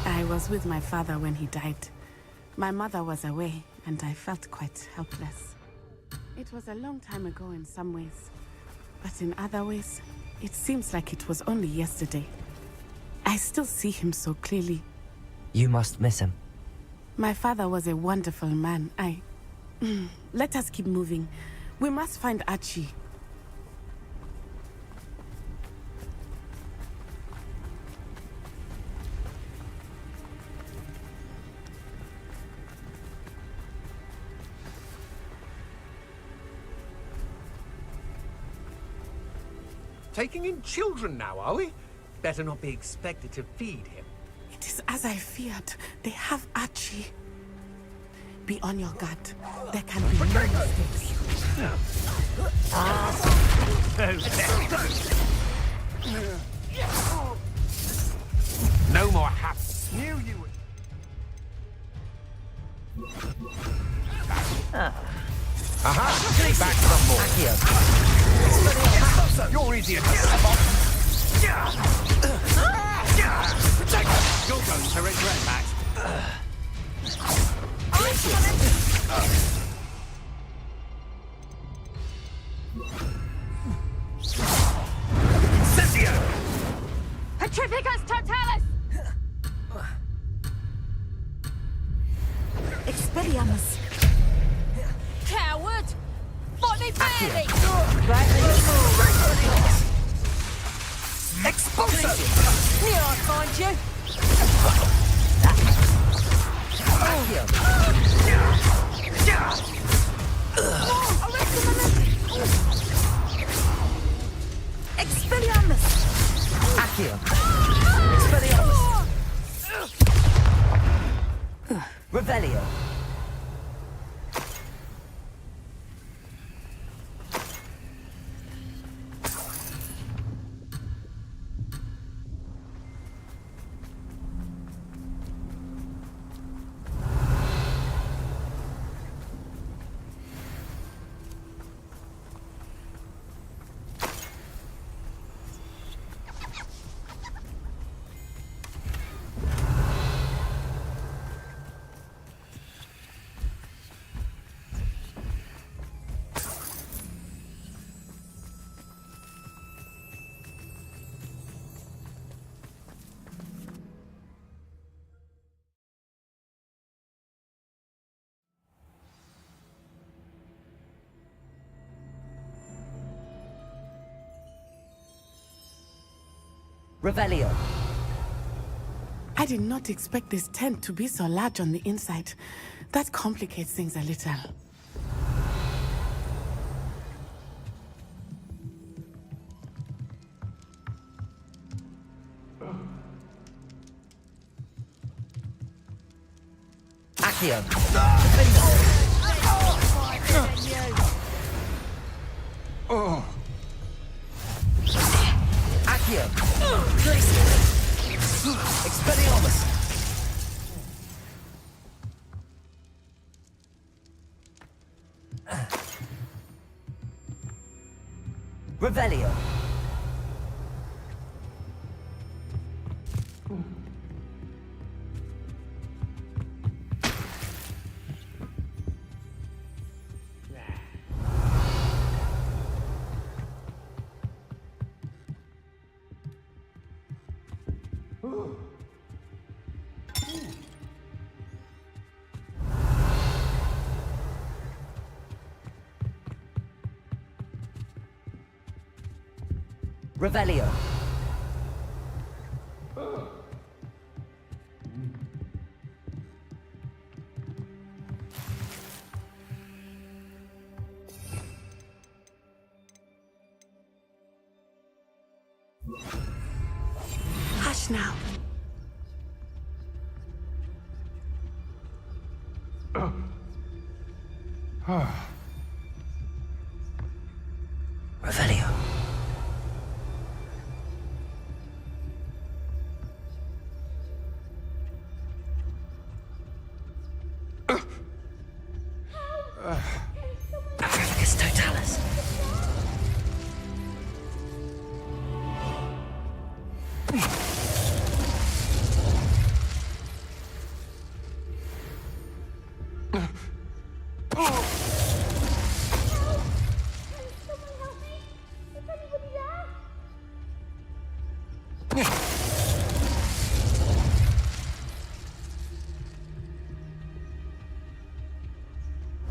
Speaker 14: I was with my father when he died. My mother was away, and I felt quite helpless. It was a long time ago in some ways, but in other ways, it seems like it was only yesterday. I still see him so clearly.
Speaker 4: You must miss him.
Speaker 14: My father was a wonderful man. Let us keep moving. We must find Archie.
Speaker 15: Taking in children now, are we? Better not be expected to feed him.
Speaker 14: It is as I feared. They have Archie. Be on your guard. There can be no mistakes.
Speaker 6: No more happy.
Speaker 9: Knew you would.
Speaker 6: Back some more.
Speaker 9: You're easier to spot.
Speaker 6: You're going to regret that.
Speaker 9: Incendio!
Speaker 8: Petrificus totalis!
Speaker 14: Expelliarmus!
Speaker 8: Coward! Fight me fairly!
Speaker 9: Expulso!
Speaker 8: Here I find you!
Speaker 4: Expelliarmus! Accio! Expelliarmus! Revelio! Revelio.
Speaker 14: I did not expect this tent to be so large on the inside. That complicates things a little.
Speaker 4: Accio.
Speaker 9: Oh.
Speaker 4: Accio. Expelliarmus. Revelio. Revelio.
Speaker 14: Hush now.
Speaker 4: Revelio. Petrificus totalis.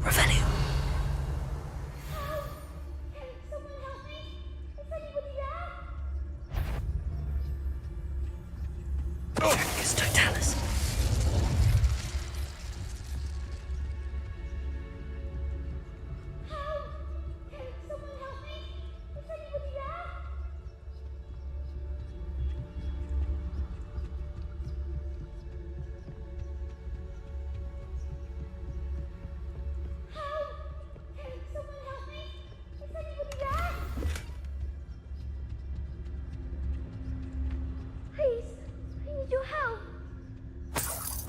Speaker 4: Revelio. Petrificus totalis.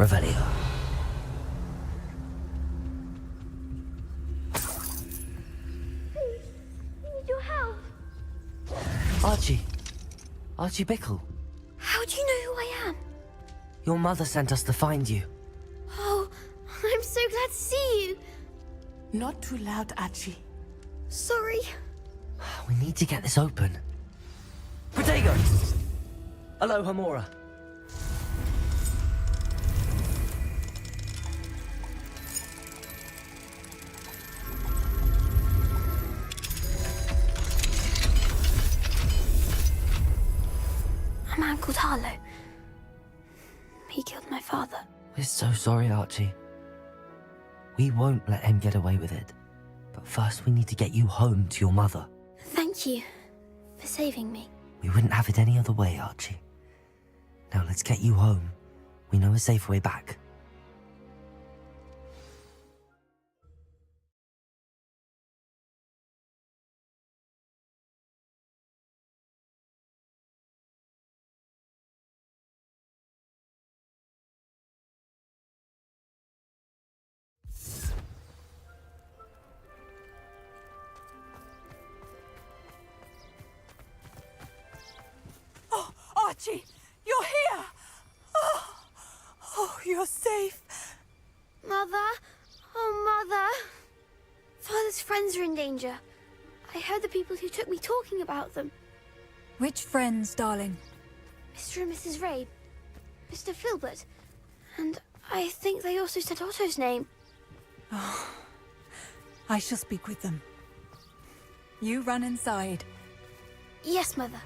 Speaker 4: Revelio.
Speaker 8: Need your help.
Speaker 4: Archie. Archie Bickle.
Speaker 8: How do you know who I am?
Speaker 4: Your mother sent us to find you.
Speaker 8: Oh, I'm so glad to see you.
Speaker 14: Not too loud, Archie.
Speaker 8: Sorry.
Speaker 4: We need to get this open. Protego! Hello, Hamora.
Speaker 8: A man called Harlow. He killed my father.
Speaker 4: We're so sorry, Archie. We won't let him get away with it. But first we need to get you home to your mother.
Speaker 8: Thank you for saving me.
Speaker 4: We wouldn't have it any other way, Archie. Now let's get you home. We know a safe way back.
Speaker 13: Oh, Archie, you're here! Oh, you're safe.
Speaker 8: Mother? Oh, Mother. Father's friends are in danger. I heard the people who took me talking about them.
Speaker 13: Which friends, darling?
Speaker 8: Mr. and Mrs. Rabe. Mr. Filbert. And I think they also said Otto's name.
Speaker 13: Oh, I shall speak with them. You run inside.
Speaker 8: Yes, Mother.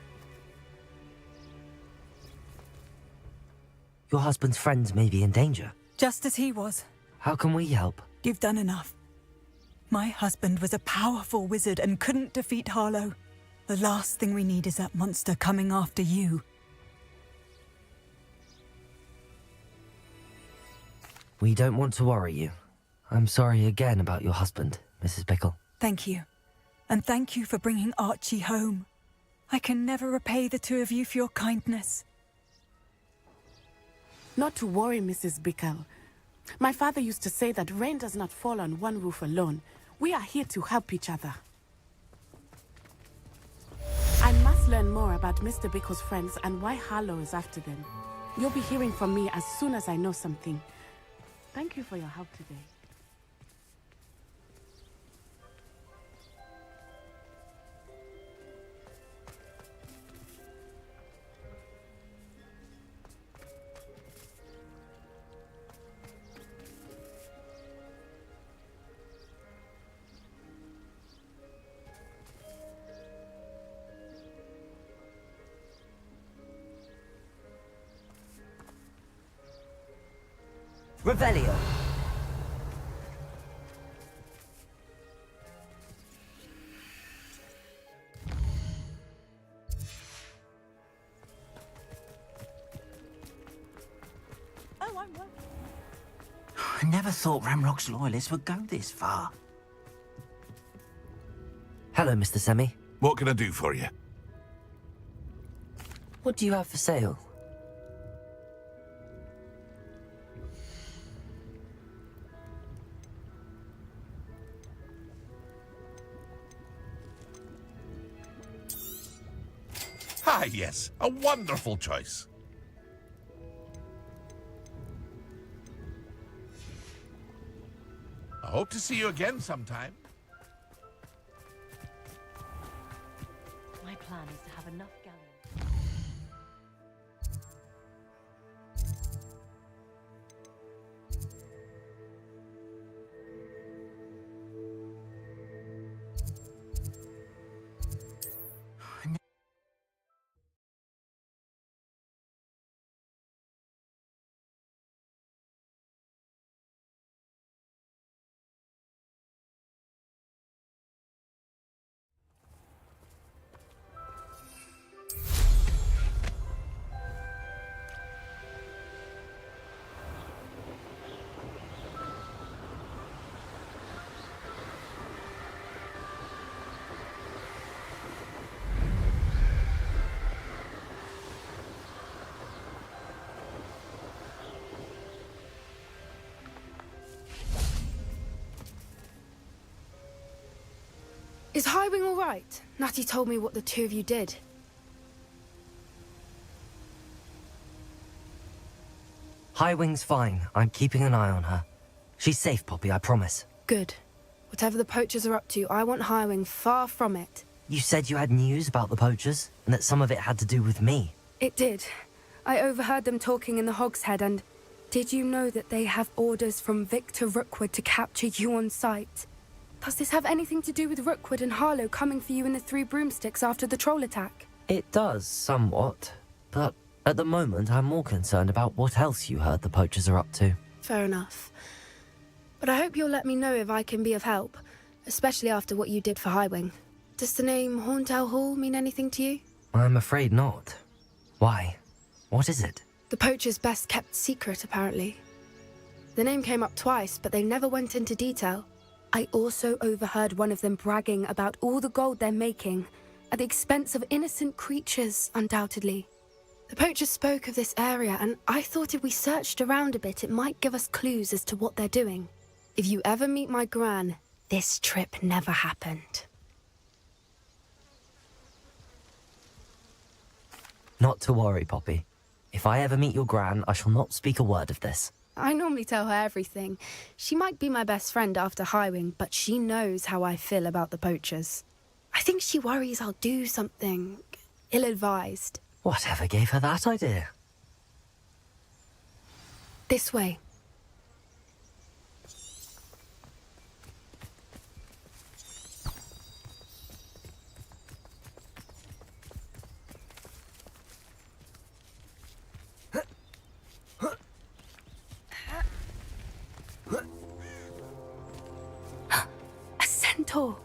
Speaker 4: Your husband's friends may be in danger.
Speaker 13: Just as he was.
Speaker 4: How can we help?
Speaker 13: You've done enough. My husband was a powerful wizard and couldn't defeat Harlow. The last thing we need is that monster coming after you.
Speaker 4: We don't want to worry you. I'm sorry again about your husband, Mrs. Bickle.
Speaker 13: Thank you. And thank you for bringing Archie home. I can never repay the two of you for your kindness.
Speaker 14: Not to worry, Mrs. Bickle. My father used to say that rain does not fall on one roof alone. We are here to help each other. I must learn more about Mr. Bickle's friends and why Harlow is after them. You'll be hearing from me as soon as I know something. Thank you for your help today.
Speaker 4: Revelio.
Speaker 1: I never thought Ramrock's loyalists would go this far.
Speaker 4: Hello, Mr. Semi.
Speaker 7: What can I do for you?
Speaker 4: What do you have for sale?
Speaker 7: Ah, yes. A wonderful choice. I hope to see you again sometime.
Speaker 15: My plan is to have enough galleons.
Speaker 10: Is Highwing all right? Natty told me what the two of you did.
Speaker 4: Highwing's fine. I'm keeping an eye on her. She's safe, Poppy, I promise.
Speaker 10: Good. Whatever the poachers are up to, I want Highwing far from it.
Speaker 4: You said you had news about the poachers, and that some of it had to do with me.
Speaker 10: It did. I overheard them talking in the Hogshead, and did you know that they have orders from Victor Rookwood to capture you on sight? Does this have anything to do with Rookwood and Harlow coming for you in the Three Broomsticks after the troll attack?
Speaker 4: It does, somewhat. But at the moment, I'm more concerned about what else you heard the poachers are up to.
Speaker 10: Fair enough. But I hope you'll let me know if I can be of help, especially after what you did for Highwing. Does the name Horntail Hall mean anything to you?
Speaker 4: I'm afraid not. Why? What is it?
Speaker 10: The poachers' best kept secret, apparently. The name came up twice, but they never went into detail. I also overheard one of them bragging about all the gold they're making, at the expense of innocent creatures, undoubtedly. The poachers spoke of this area, and I thought if we searched around a bit, it might give us clues as to what they're doing. If you ever meet my gran, this trip never happened.
Speaker 4: Not to worry, Poppy. If I ever meet your gran, I shall not speak a word of this.
Speaker 10: I normally tell her everything. She might be my best friend after Highwing, but she knows how I feel about the poachers. I think she worries I'll do something ill-advised.
Speaker 4: Whatever gave her that idea?
Speaker 10: This way. A centaur.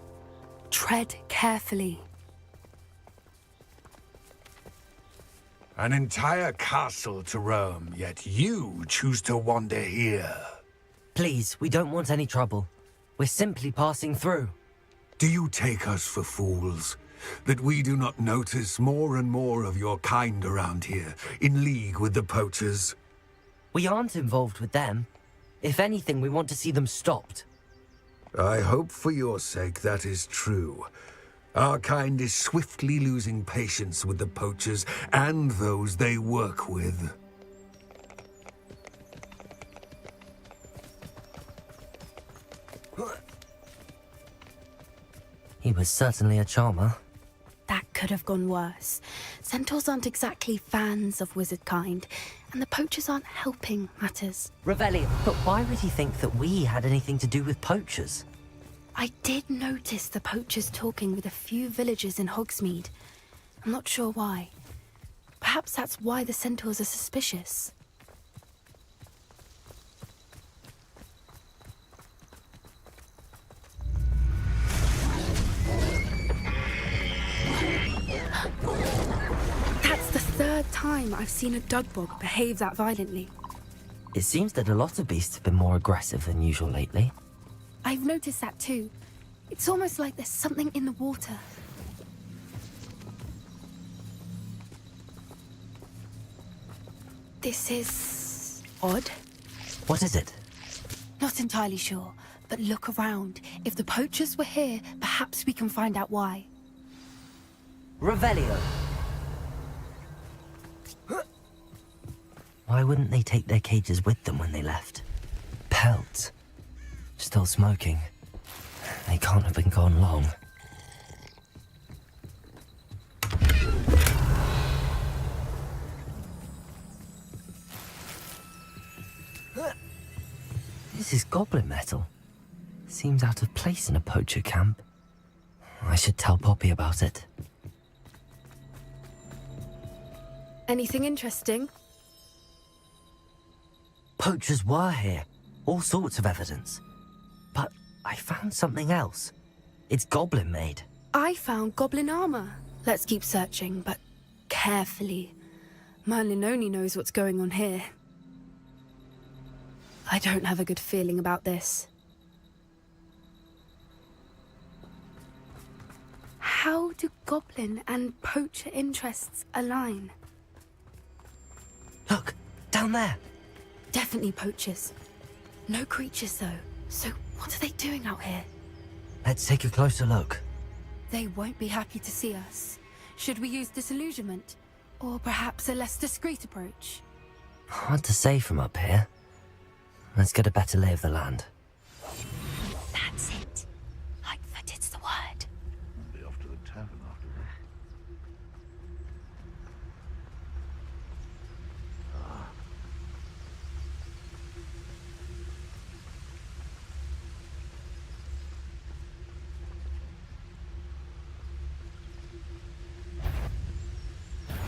Speaker 10: Tread carefully.
Speaker 1: An entire castle to roam, yet you choose to wander here.
Speaker 4: Please, we don't want any trouble. We're simply passing through.
Speaker 1: Do you take us for fools? That we do not notice more and more of your kind around here, in league with the poachers?
Speaker 4: We aren't involved with them. If anything, we want to see them stopped.
Speaker 1: I hope for your sake that is true. Our kind is swiftly losing patience with the poachers and those they work with.
Speaker 4: He was certainly a charmer.
Speaker 10: That could have gone worse. Centaurs aren't exactly fans of wizard kind, and the poachers aren't helping matters.
Speaker 4: Revelio, but why would he think that we had anything to do with poachers?
Speaker 10: I did notice the poachers talking with a few villagers in Hogsmeade. I'm not sure why. Perhaps that's why the centaurs are suspicious. That's the third time I've seen a dugbog behave that violently.
Speaker 4: It seems that a lot of beasts have been more aggressive than usual lately.
Speaker 10: I've noticed that too. It's almost like there's something in the water. This is odd.
Speaker 4: What is it?
Speaker 10: Not entirely sure, but look around. If the poachers were here, perhaps we can find out why.
Speaker 4: Revelio! Why wouldn't they take their cages with them when they left? Pelts. Still smoking. They can't have been gone long. This is goblin metal. Seems out of place in a poacher camp. I should tell Poppy about it.
Speaker 10: Anything interesting?
Speaker 4: Poachers were here. All sorts of evidence. But I found something else. It's goblin made.
Speaker 10: I found goblin armor. Let's keep searching, but carefully. Merlin only knows what's going on here. I don't have a good feeling about this. How do goblin and poacher interests align?
Speaker 4: Look, down there.
Speaker 10: Definitely poachers. No creatures, though. So what are they doing out here?
Speaker 4: Let's take a closer look.
Speaker 10: They won't be happy to see us. Should we use disillusionment? Or perhaps a less discreet approach?
Speaker 4: Hard to say from up here. Let's get a better lay of the land.
Speaker 8: That's it. Lightfoot, it's the word.
Speaker 7: Be off to the tavern after that.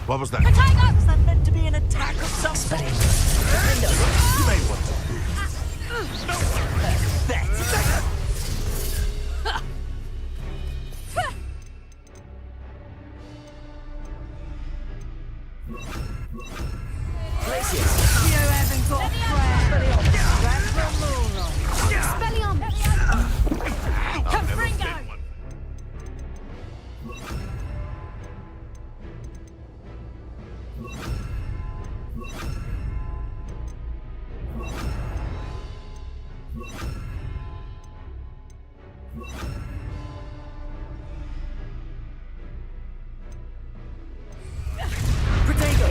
Speaker 7: What was that?
Speaker 15: Potato! Was that meant to be an attack of some sort?
Speaker 7: You may want to.
Speaker 15: Glacius! You haven't got prayer. That's the moron.
Speaker 8: Expelliarmus!
Speaker 15: Confringo!
Speaker 4: Protego!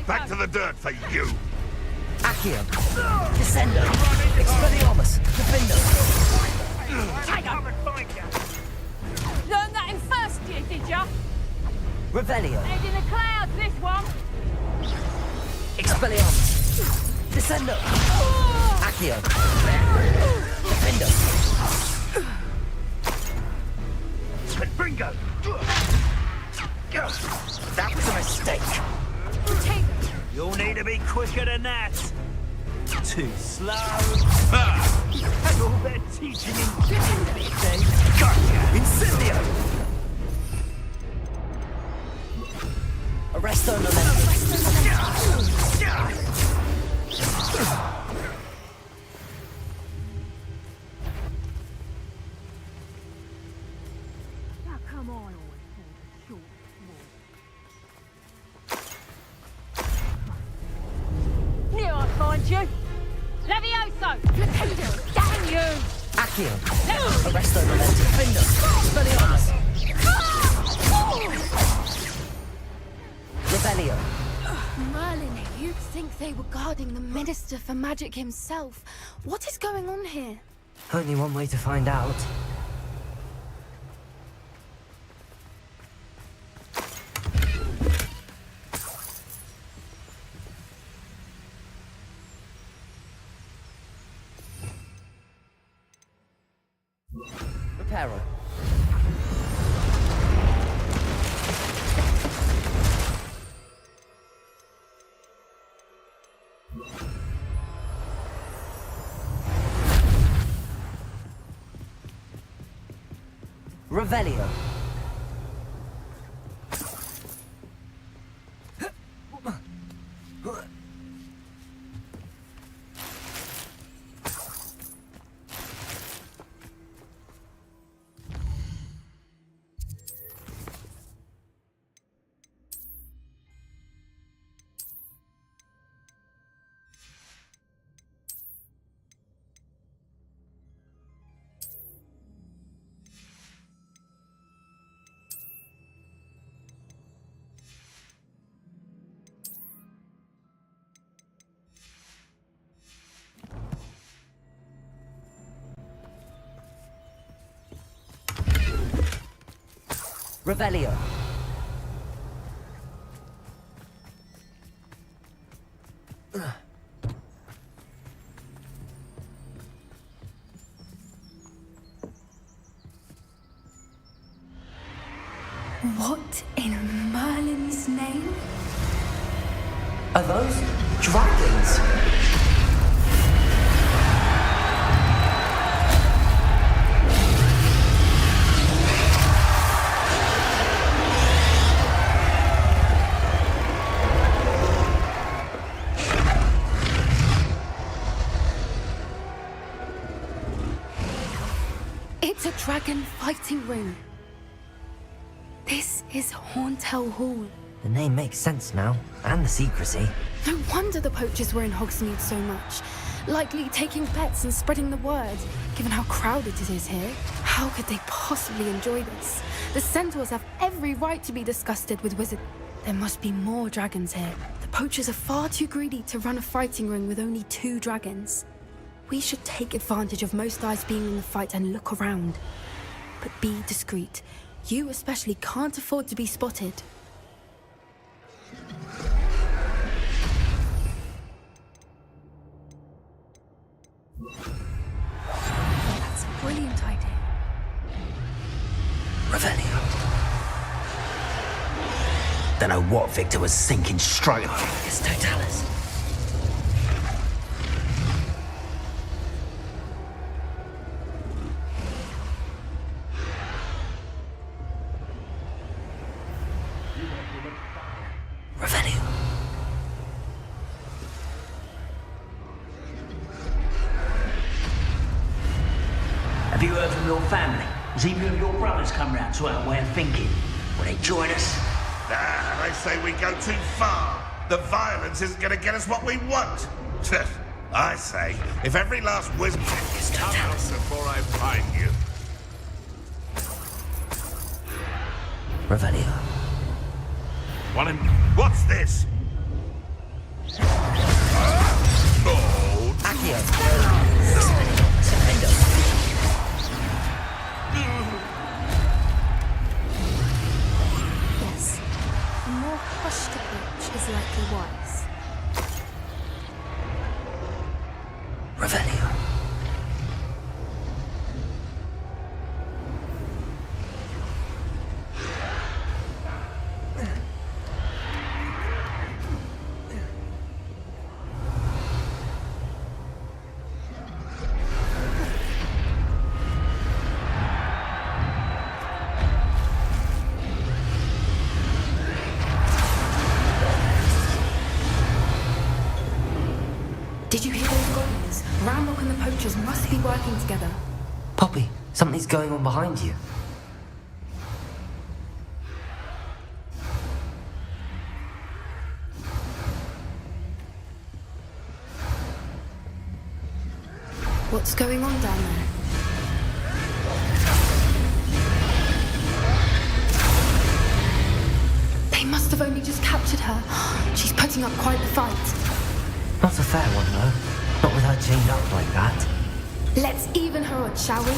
Speaker 7: Back to the dirt for you.
Speaker 4: Accio! Descendo! Expelliarmus! Defendo!
Speaker 15: Learned that in first year, did ya?
Speaker 4: Revelio!
Speaker 15: Head in the clouds, this one.
Speaker 4: Expelliarmus! Descendo! Accio! Defendo!
Speaker 6: Bingo!
Speaker 15: That was a mistake.
Speaker 6: You'll need to be quicker than that. Too slow. Had all their teaching in day. Gotcha!
Speaker 4: Incendio! Arresto
Speaker 15: Now come on, short Knew I'd find you. Levioso! Flipendo! Damn you!
Speaker 4: Accio! Arresto Defendo! Expelliarmus! Revelio!
Speaker 10: Merlin, you'd think they were guarding the Minister for Magic himself. What is going on here?
Speaker 4: Only one way to find out. Reparo. Revelio. Revelio.
Speaker 10: What in Merlin's name?
Speaker 4: Are those dragons?
Speaker 10: It's a dragon fighting ring. This is Hauntel Hall.
Speaker 4: The name makes sense now, and the secrecy.
Speaker 10: No wonder the poachers were in Hogsmeade so much. likely taking pets and spreading the word. Given how crowded it is here, how could they possibly enjoy this? The centaurs have every right to be disgusted with wizards. There must be more dragons here. The poachers are far too greedy to run a fighting ring with only 2 dragons. We should take advantage of most eyes being in the fight and look around. But be discreet. You especially can't afford to be spotted.
Speaker 15: That's a brilliant idea.
Speaker 1: Revelio. Don't know what Victor was thinking straight away.
Speaker 4: It's Totalis.
Speaker 1: Revelio.
Speaker 6: Have you heard from your family? Has either of your brothers come round to our way of thinking? Will they join us?
Speaker 7: Nah, they say we go too far. The violence isn't going to get us what we want. I say, if every last wizard is come out before I find you.
Speaker 1: Revelio.
Speaker 7: What's this? Oh,
Speaker 4: Accio.
Speaker 10: Yes, a more hushed approach is likely wise.
Speaker 1: Revelio.
Speaker 10: Did you hear those goblins? Ramrock and the poachers must be working together.
Speaker 4: Poppy, something's going on behind you.
Speaker 10: What's going on down there? They must have only just captured her. She's putting up quite the fight.
Speaker 4: Not a fair one, though. Not with her chained up like that.
Speaker 10: Let's even her odds, shall we?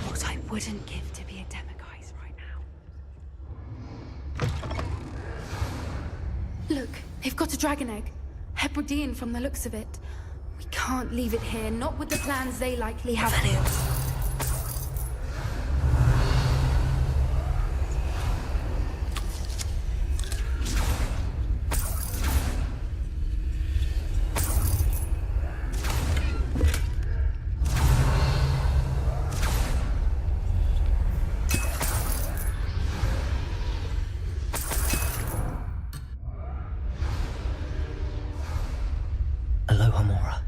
Speaker 15: What I wouldn't give to be a Demiguise right now.
Speaker 10: Look, they've got a dragon egg. Hebridean from the looks of it. We can't leave it here, not with the plans they likely have.
Speaker 4: Aloha Mora.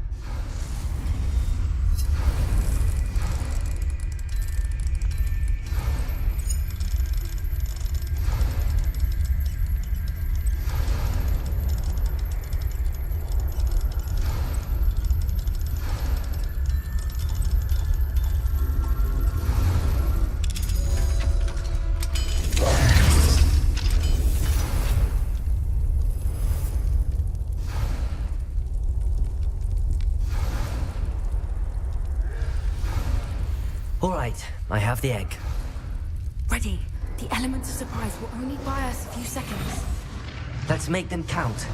Speaker 4: All right, I have the egg.
Speaker 10: Ready. The elements of surprise will only buy us a few seconds.
Speaker 4: Let's make them count.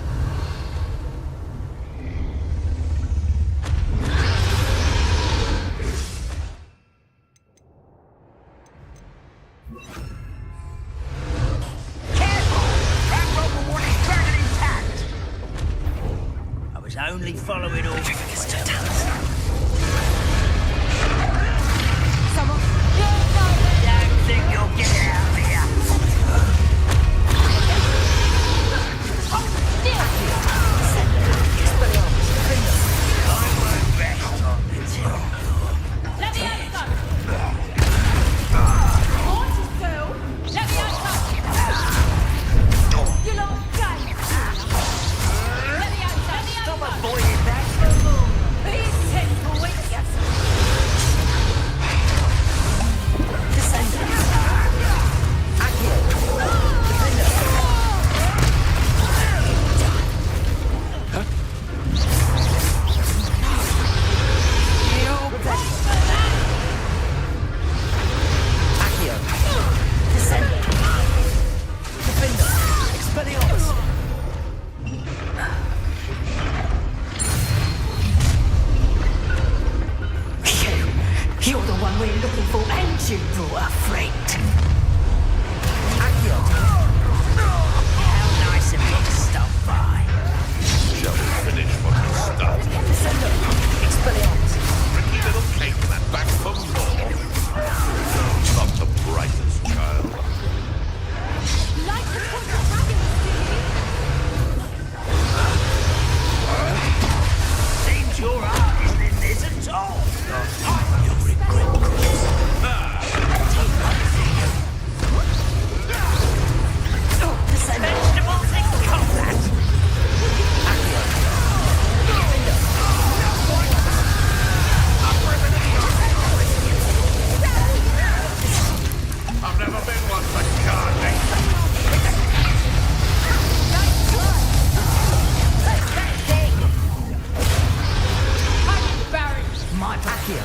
Speaker 6: I was only following orders. Don't think you'll get out of here. I won't rest on
Speaker 15: Let me out, son! Let me
Speaker 16: we're looking for, and you brought a freight. How nice of you to stop by.
Speaker 7: Shall we finish what we started?
Speaker 16: So look, Expelliarmus.
Speaker 7: Tricky little caveman back for more. Not the brightest child.
Speaker 15: Like the Pointer Dragons, do you?
Speaker 6: Seems your heart isn't in this at all. You'll regret this. Vegetables in combat.
Speaker 7: I've never been one for gardening.
Speaker 15: Barry.
Speaker 16: My Accio.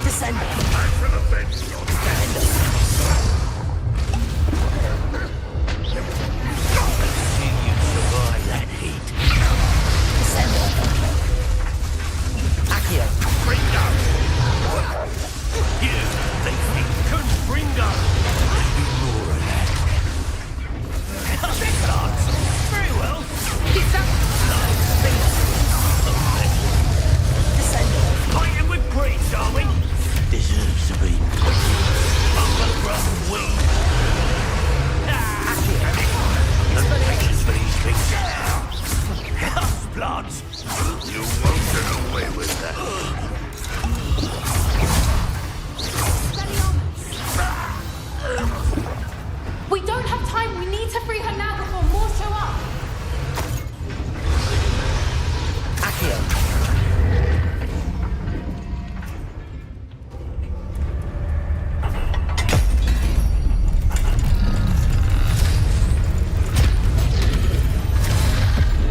Speaker 16: Descend.
Speaker 7: I shall avenge your
Speaker 6: See you survive that heat.
Speaker 16: Descend. Accio.
Speaker 6: Bring up. You, they think couldn't bring up. Maybe more of that. Very well.
Speaker 15: Is that
Speaker 6: Fighting with breeds, are we? Deserves to be. Overgrown weed. Affections for these things. Bloods.
Speaker 7: You won't get away with that.
Speaker 15: We don't have time. We need to free her now before more show up.
Speaker 16: Accio.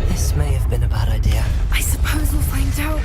Speaker 16: This may have been a bad idea.
Speaker 10: I suppose we'll find out.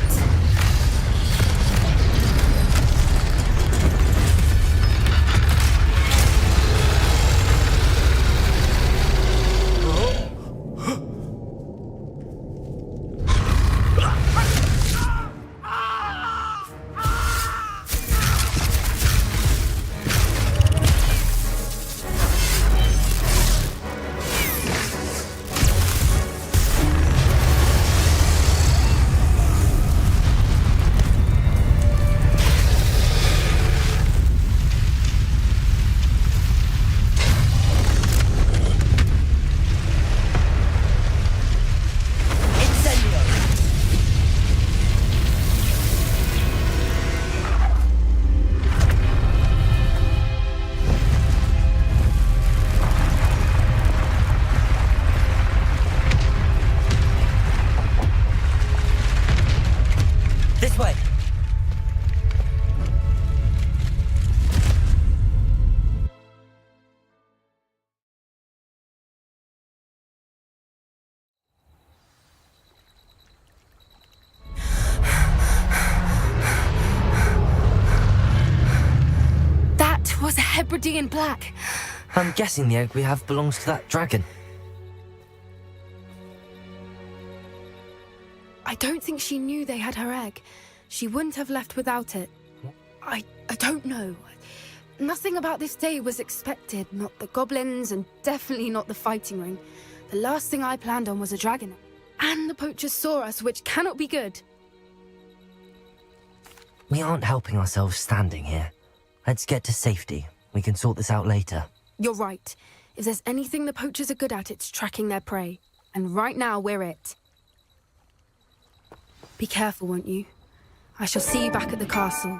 Speaker 16: This way.
Speaker 10: That was a Hebridean black.
Speaker 4: I'm guessing the egg we have belongs to that dragon.
Speaker 10: I don't think she knew they had her egg. She wouldn't have left without it. I don't know. Nothing about this day was expected. Not the goblins, and definitely not the fighting ring. The last thing I planned on was a dragon. And the poachers saw us, which cannot be good.
Speaker 4: We aren't helping ourselves standing here. Let's get to safety. We can sort this out later.
Speaker 10: You're right. If there's anything the poachers are good at, it's tracking their prey. And right now, we're it. Be careful, won't you? I shall see you back at the castle.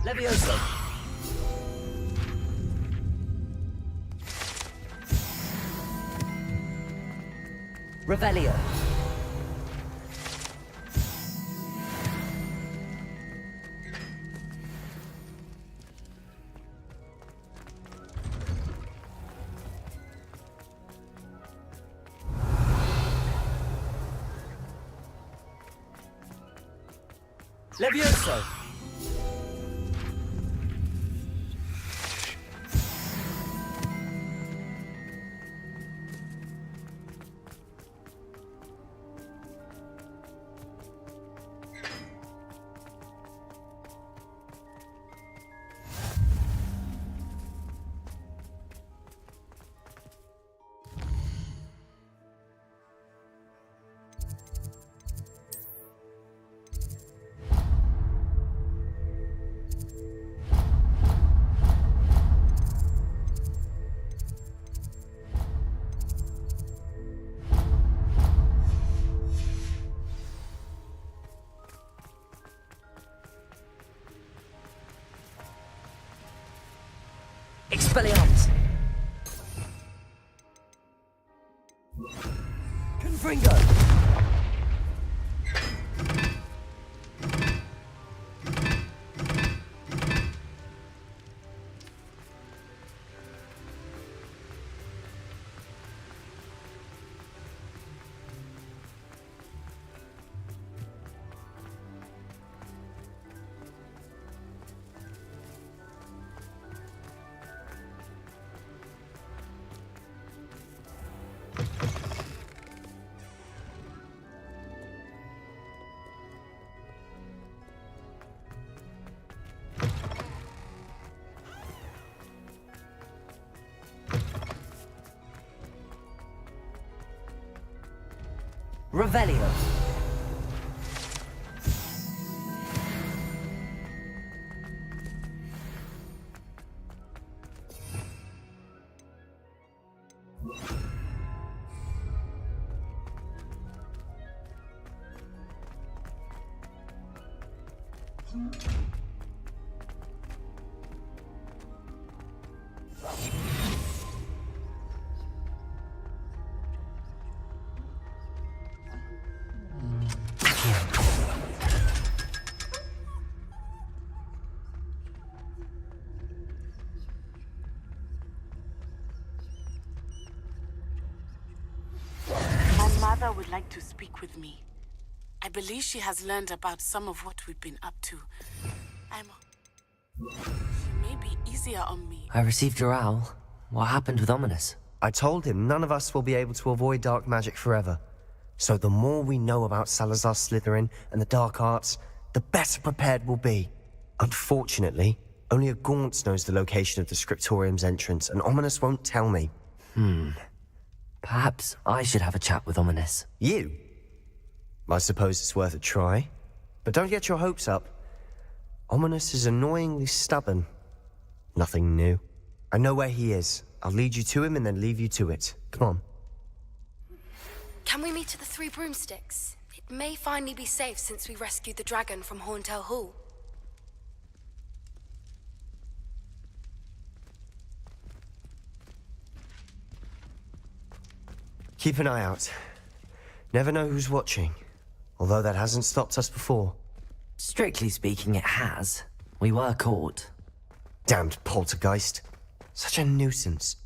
Speaker 4: Levioso! Revelio! Levioso! Expelliarmus! Confringo! Revelio.
Speaker 14: Mother would like to speak with me. I believe she has learned about some of what we've been up to. She may be easier on me.
Speaker 4: I received your owl. What happened with Ominous?
Speaker 17: I told him none of us will be able to avoid dark magic forever. So the more we know about Salazar Slytherin and the dark arts, the better prepared we'll be. Unfortunately, only a Gaunt knows the location of the Scriptorium's entrance, and Ominous won't tell me.
Speaker 4: Perhaps I should have a chat with Ominous.
Speaker 17: You? I suppose it's worth a try. But don't get your hopes up. Ominous is annoyingly stubborn. Nothing new. I know where he is. I'll lead you to him and then leave you to it. Come on.
Speaker 10: Can we meet at the Three Broomsticks? It may finally be safe since we rescued the dragon from Horntail Hall.
Speaker 17: Keep an eye out. Never know who's watching. Although that hasn't stopped us before.
Speaker 4: Strictly speaking, it has. We were caught.
Speaker 17: Damned poltergeist. Such a nuisance.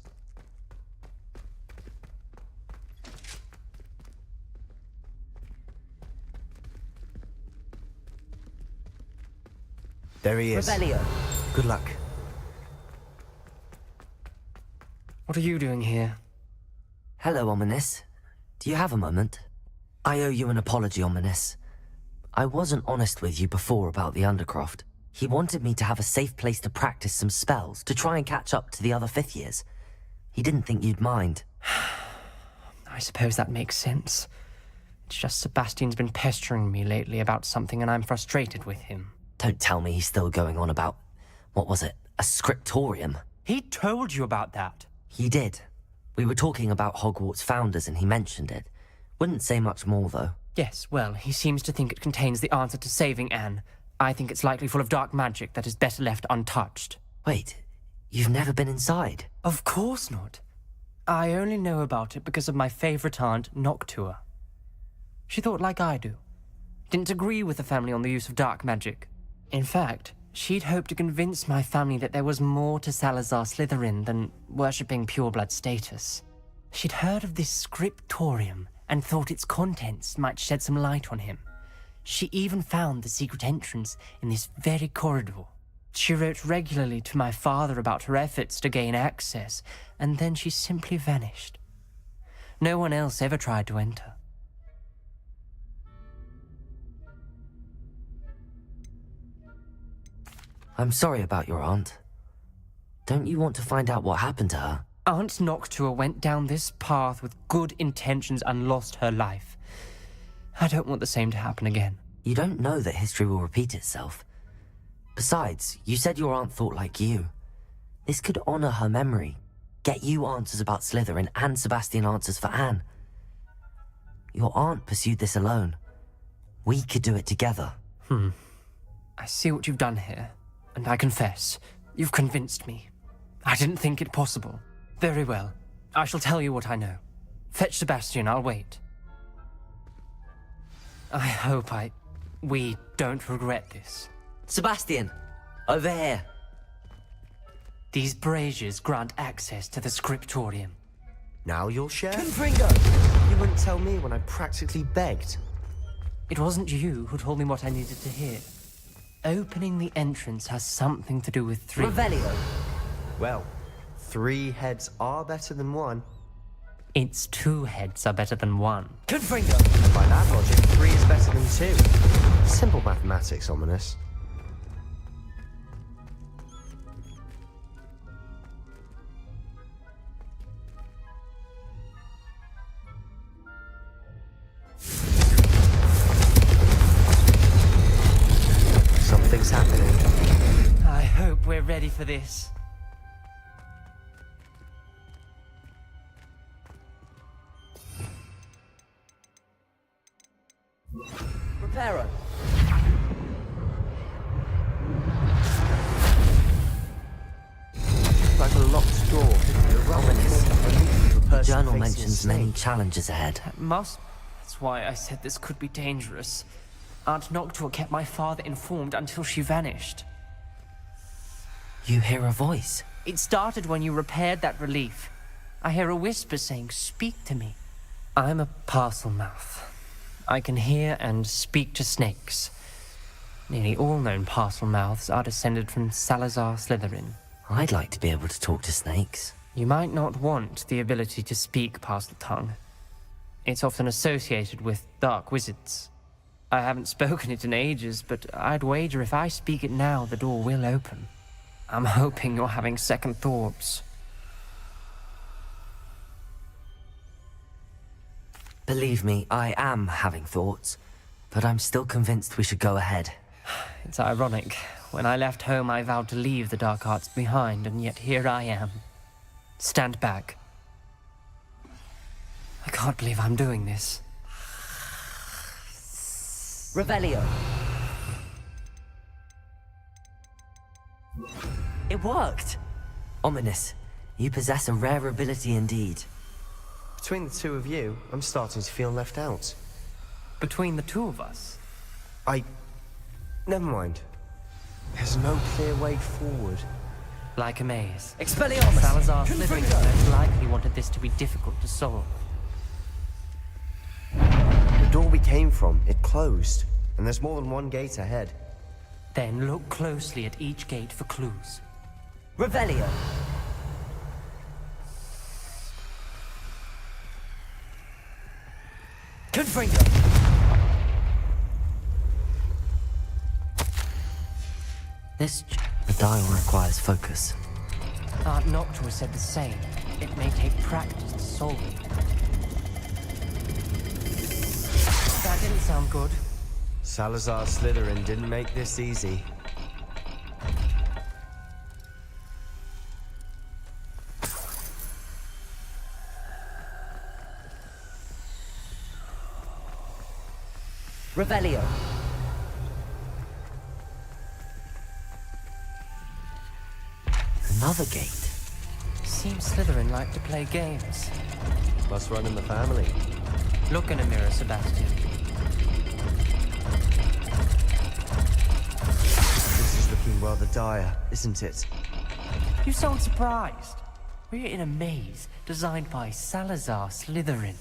Speaker 17: There he is.
Speaker 4: Revelio.
Speaker 17: Good luck.
Speaker 18: What are you doing here?
Speaker 4: Hello, Ominous. Do you have a moment? I owe you an apology, Ominous. I wasn't honest with you before about the Undercroft. He wanted me to have a safe place to practice some spells, to try and catch up to the other fifth years. He didn't think you'd mind.
Speaker 18: I suppose that makes sense. It's just Sebastian's been pestering me lately about something and I'm frustrated with him.
Speaker 4: Don't tell me he's still going on about, what was it, a scriptorium?
Speaker 18: He told you about that.
Speaker 4: He did. We were talking about Hogwarts founders and he mentioned it. Wouldn't say much more, though.
Speaker 18: Yes, well, he seems to think it contains the answer to saving Anne. I think it's likely full of dark magic that is better left untouched.
Speaker 4: Wait, you've never been inside?
Speaker 18: Of course not. I only know about it because of my favorite aunt, Noctua. She thought like I do. Didn't agree with the family on the use of dark magic. In fact, she'd hoped to convince my family that there was more to Salazar Slytherin than worshipping pureblood status. She'd heard of this scriptorium and thought its contents might shed some light on him. She even found the secret entrance in this very corridor. She wrote regularly to my father about her efforts to gain access, and then she simply vanished. No one else ever tried to enter.
Speaker 4: I'm sorry about your aunt. Don't you want to find out what happened to her?
Speaker 18: Aunt Noctua went down this path with good intentions and lost her life. I don't want the same to happen again.
Speaker 4: You don't know that history will repeat itself. Besides, you said your aunt thought like you. This could honor her memory, get you answers about Slytherin and Sebastian answers for Anne. Your aunt pursued this alone. We could do it together.
Speaker 18: I see what you've done here, and I confess, you've convinced me. I didn't think it possible. Very well. I shall tell you what I know. Fetch Sebastian, I'll wait. I hope we don't regret this.
Speaker 4: Sebastian! Over here!
Speaker 18: These braziers grant access to the scriptorium.
Speaker 17: Now you'll share?
Speaker 4: Confringo!
Speaker 17: You wouldn't tell me when I practically begged.
Speaker 18: It wasn't you who told me what I needed to hear. Opening the entrance has something to do with 3.
Speaker 4: Revelio!
Speaker 17: Well, 3 heads are better than 1.
Speaker 18: It's 2 heads are better than 1.
Speaker 4: Confringo!
Speaker 17: And by that logic, 3 is better than 2. Simple mathematics, Ominous. Something's happening.
Speaker 18: I hope we're ready for this.
Speaker 4: Reparo!
Speaker 17: Like a locked door.
Speaker 4: Ominous. The
Speaker 17: person
Speaker 4: journal
Speaker 17: facing a
Speaker 4: mentions
Speaker 17: snake.
Speaker 4: many challenges ahead.
Speaker 18: That's why I said this could be dangerous. Aunt Noctua kept my father informed until she vanished.
Speaker 4: You hear a voice.
Speaker 18: It started when you repaired that relief. I hear a whisper saying, "Speak to me." I'm a parcel mouth. I can hear and speak to snakes. Nearly all known parcel mouths are descended from Salazar Slytherin.
Speaker 4: I'd like to be able to talk to snakes.
Speaker 18: You might not want the ability to speak parcel tongue. It's often associated with dark wizards. I haven't spoken it in ages, but I'd wager if I speak it now, the door will open. I'm hoping you're having second thoughts.
Speaker 4: Believe me, I am having thoughts, but I'm still convinced we should go ahead.
Speaker 18: It's ironic. When I left home, I vowed to leave the dark arts behind, and yet here I am. Stand back. I can't believe I'm doing this.
Speaker 4: Revelio! It worked! Ominous, you possess a rare ability indeed.
Speaker 17: Between the 2 of you, I'm starting to feel left out.
Speaker 18: Between the 2 of us?
Speaker 17: Never mind. There's no clear way forward.
Speaker 18: Like a maze.
Speaker 4: Expelliarmus!
Speaker 18: Salazar Slytherin most likely wanted this to be difficult to solve.
Speaker 17: The door we came from, it closed. And there's more than one gate ahead.
Speaker 18: Then look closely at each gate for clues.
Speaker 4: Revelio! Confringo! The dial requires focus.
Speaker 18: Aunt Noctua said the same. It may take practice to solve it. That didn't sound good.
Speaker 17: Salazar Slytherin didn't make this easy.
Speaker 4: Revelio! Another gate.
Speaker 18: Seems Slytherin like to play games.
Speaker 17: Must run in the family.
Speaker 18: Look in a mirror, Sebastian.
Speaker 17: This is looking rather dire, isn't it?
Speaker 18: You sound surprised. We're in a maze designed by Salazar Slytherin.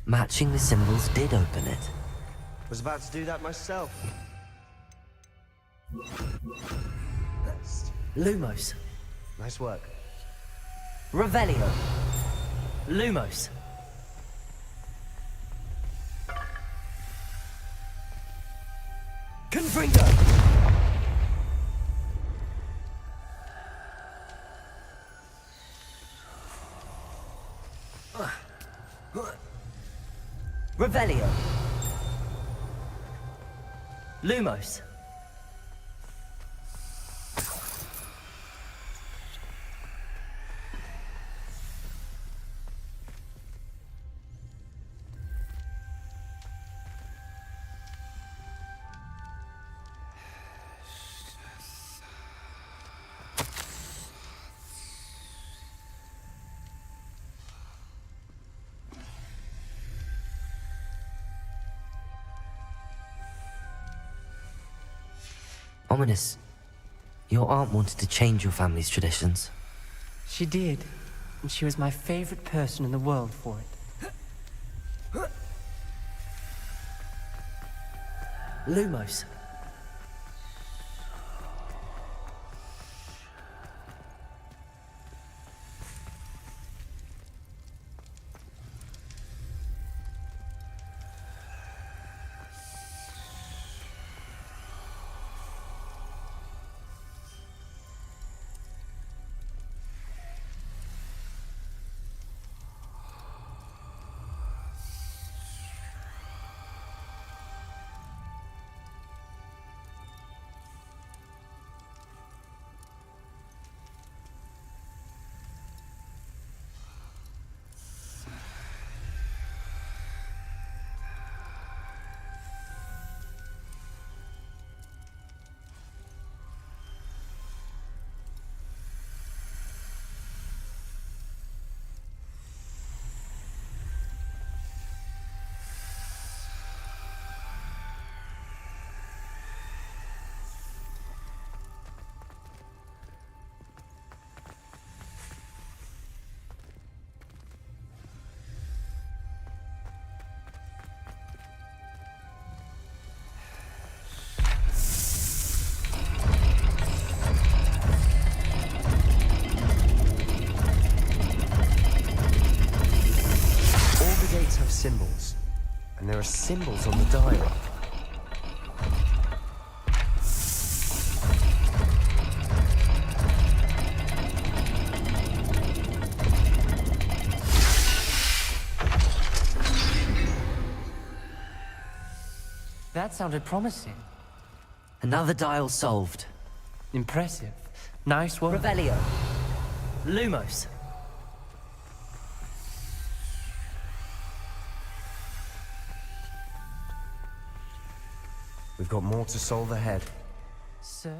Speaker 4: Matching the symbols did open it.
Speaker 17: Was about to do that myself.
Speaker 4: Lumos.
Speaker 17: Nice work.
Speaker 4: Revelio. Lumos. Confringo. Revelio. Lumos. Ominous, your aunt wanted to change your family's traditions.
Speaker 18: She did, and she was my favorite person in the world for it.
Speaker 4: Lumos.
Speaker 17: Have symbols, and there are symbols on the dial.
Speaker 18: That sounded promising.
Speaker 4: Another dial solved.
Speaker 18: Impressive. Nice work.
Speaker 4: Revelio. Lumos.
Speaker 17: We've got more to solve ahead.
Speaker 18: Search.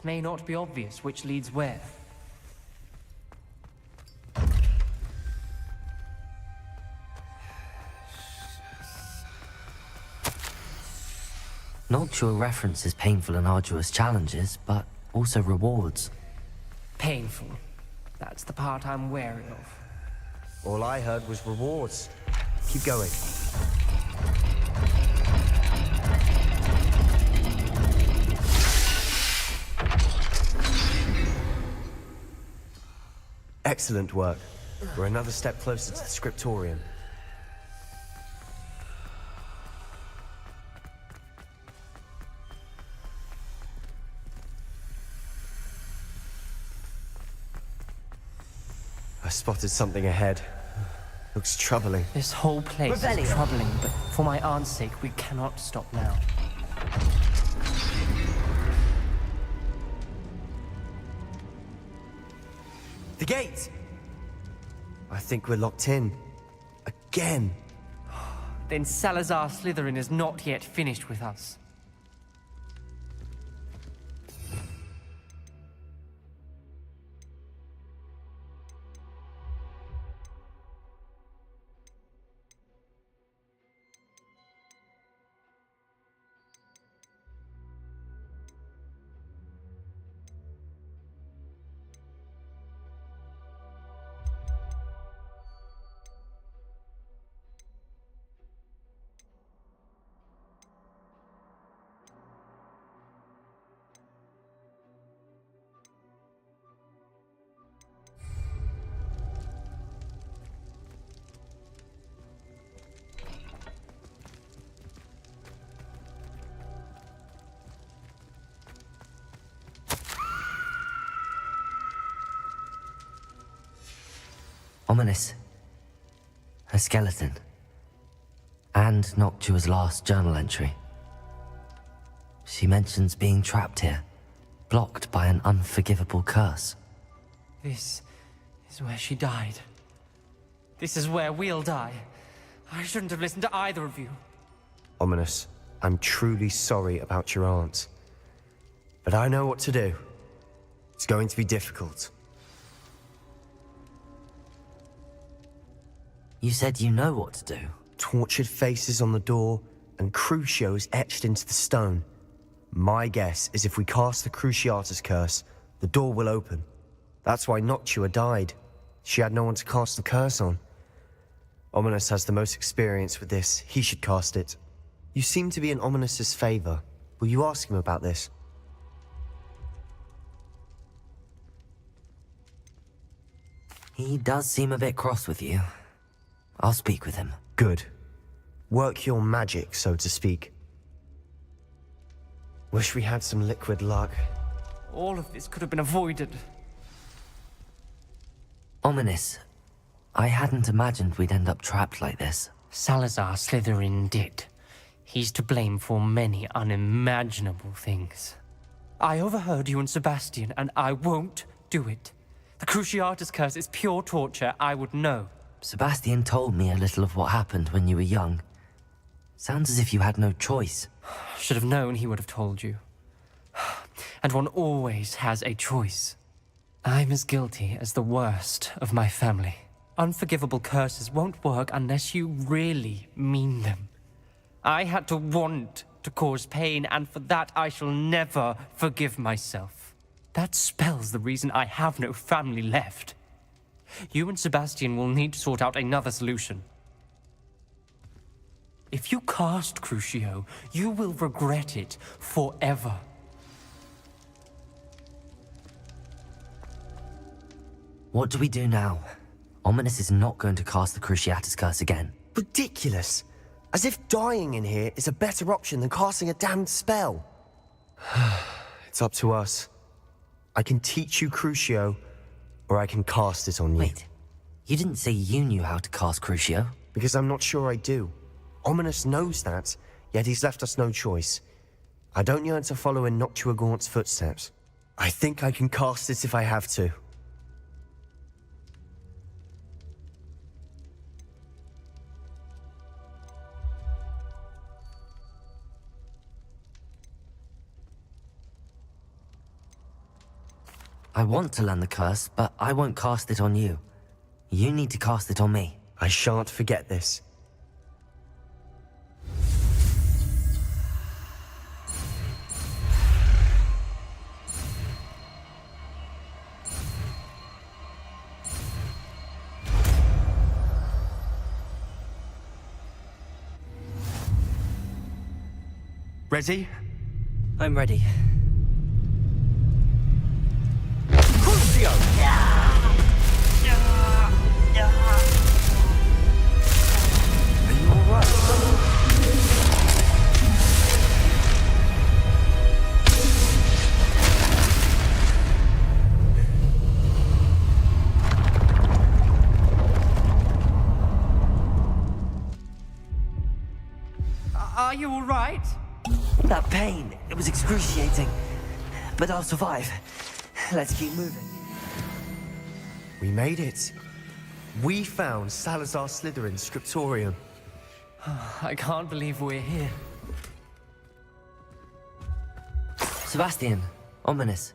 Speaker 18: may not be obvious which leads where.
Speaker 4: Noctua references painful and arduous challenges, but also rewards.
Speaker 18: Painful. That's the part I'm wary of.
Speaker 17: All I heard was rewards. Keep going. Excellent work. We're another step closer to the scriptorium. I spotted something ahead. Looks troubling.
Speaker 18: This whole place is troubling, but for my aunt's sake, we cannot stop now.
Speaker 17: The gate! I think we're locked in. Again.
Speaker 18: Then Salazar Slytherin is not yet finished with us.
Speaker 4: Ominous. A skeleton. And Noctua's last journal entry. She mentions being trapped here, blocked by an unforgivable curse.
Speaker 18: This is where she died. This is where we'll die. I shouldn't have listened to either of you.
Speaker 17: Ominous, I'm truly sorry about your aunt. But I know what to do. It's going to be difficult.
Speaker 4: You said you know what to do.
Speaker 17: Tortured faces on the door, and Crucios etched into the stone. My guess is if we cast the Cruciatus curse, the door will open. That's why Noctua died. She had no one to cast the curse on. Ominous has the most experience with this. He should cast it. You seem to be in Ominous's favor. Will you ask him about this?
Speaker 4: He does seem a bit cross with you. I'll speak with him.
Speaker 17: Good. Work your magic, so to speak. Wish we had some liquid luck.
Speaker 18: All of this could have been avoided.
Speaker 4: Ominous. I hadn't imagined we'd end up trapped like this.
Speaker 18: Salazar Slytherin did. He's to blame for many unimaginable things. I overheard you and Sebastian, and I won't do it. The Cruciatus curse is pure torture, I would know.
Speaker 4: Sebastian told me a little of what happened when you were young. Sounds as if you had no choice.
Speaker 18: Should have known he would have told you. And one always has a choice. I'm as guilty as the worst of my family. Unforgivable curses won't work unless you really mean them. I had to want to cause pain, and for that I shall never forgive myself. That spells the reason I have no family left. You and Sebastian will need to sort out another solution. If you cast Crucio, you will regret it forever.
Speaker 4: What do we do now? Ominous is not going to cast the Cruciatus curse again.
Speaker 17: Ridiculous! As if dying in here is a better option than casting a damned spell. It's up to us. I can teach you Crucio, or I can cast it on you.
Speaker 4: Wait, you didn't say you knew how to cast Crucio?
Speaker 17: Because I'm not sure I do. Ominous knows that, yet he's left us no choice. I don't yearn to follow in Noctua Gaunt's footsteps. I think I can cast it if I have to.
Speaker 4: I want to learn the curse, but I won't cast it on you. You need to cast it on me.
Speaker 17: I shan't forget this.
Speaker 18: Ready?
Speaker 4: I'm ready.
Speaker 18: Crucio!
Speaker 17: Are you alright?
Speaker 18: Are you alright?
Speaker 4: That pain, it was excruciating. But I'll survive. Let's keep moving.
Speaker 17: We made it. We found Salazar Slytherin's scriptorium.
Speaker 18: I can't believe we're here.
Speaker 4: Sebastian, ominous.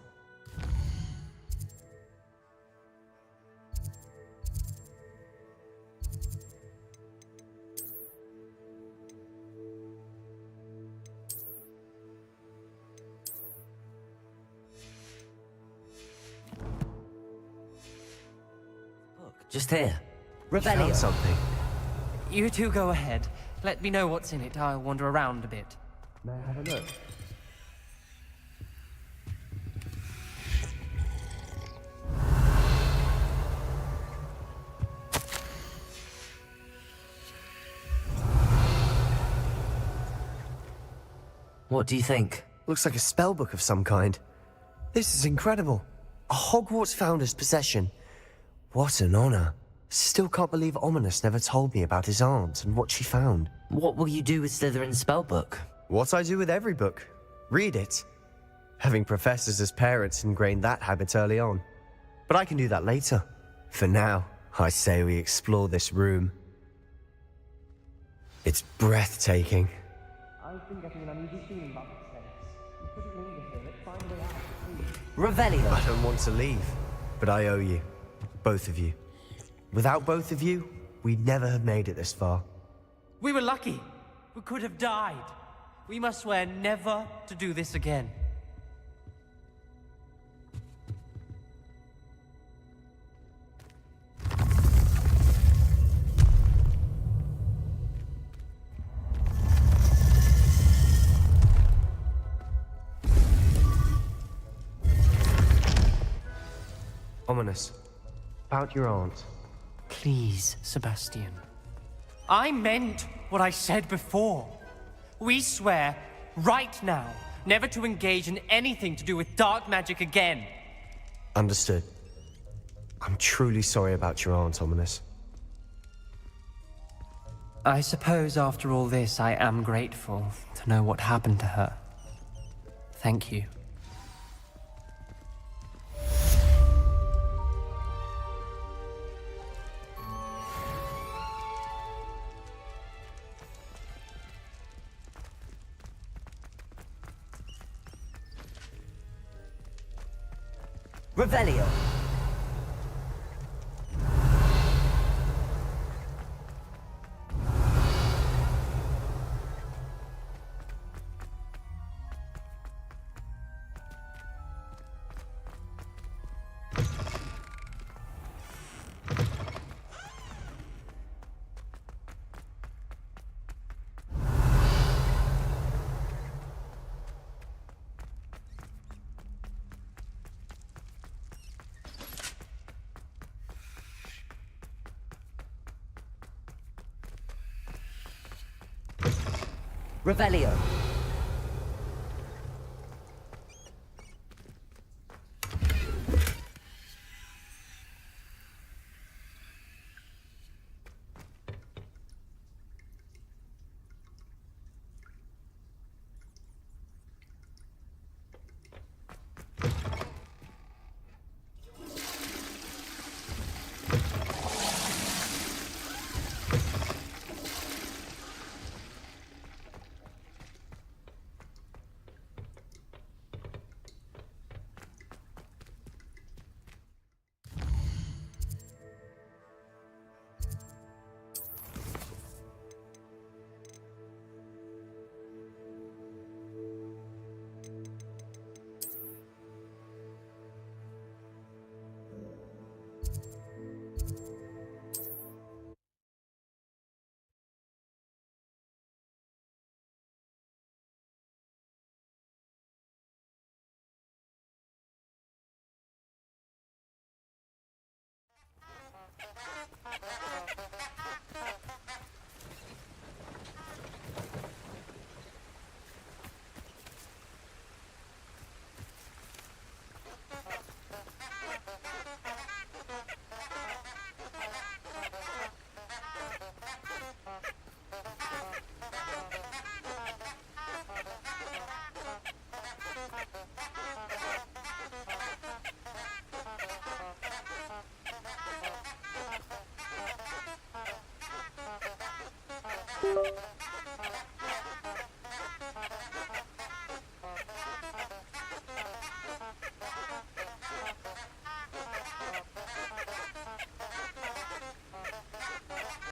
Speaker 4: Just here. Revelio.
Speaker 17: Found something.
Speaker 18: You two go ahead. Let me know what's in it. I'll wander around a bit.
Speaker 17: May I have a look?
Speaker 4: What do you think?
Speaker 17: Looks like a spellbook of some kind. This is incredible. A Hogwarts founder's possession. What an honor. Still can't believe Ominous never told me about his aunt and what she found.
Speaker 4: What will you do with Slytherin's spellbook?
Speaker 17: What I do with every book. Read it. Having professors as parents ingrained that habit early on. But I can do that later. For now, I say we explore this room. It's breathtaking.
Speaker 18: I've been getting an uneasy feeling about this place. We couldn't linger here. Let's find a way out, please.
Speaker 4: Revelio.
Speaker 17: I don't want to leave, but I owe you. Both of you. Without both of you, we'd never have made it this far.
Speaker 18: We were lucky. We could have died. We must swear never to do this again.
Speaker 17: Ominous. About your aunt.
Speaker 18: Please, Sebastian. I meant what I said before. We swear, right now, never to engage in anything to do with dark magic again.
Speaker 17: Understood. I'm truly sorry about your aunt, Ominous.
Speaker 18: I suppose after all this, I am grateful to know what happened to her. Thank you.
Speaker 4: Revelio. Revelio.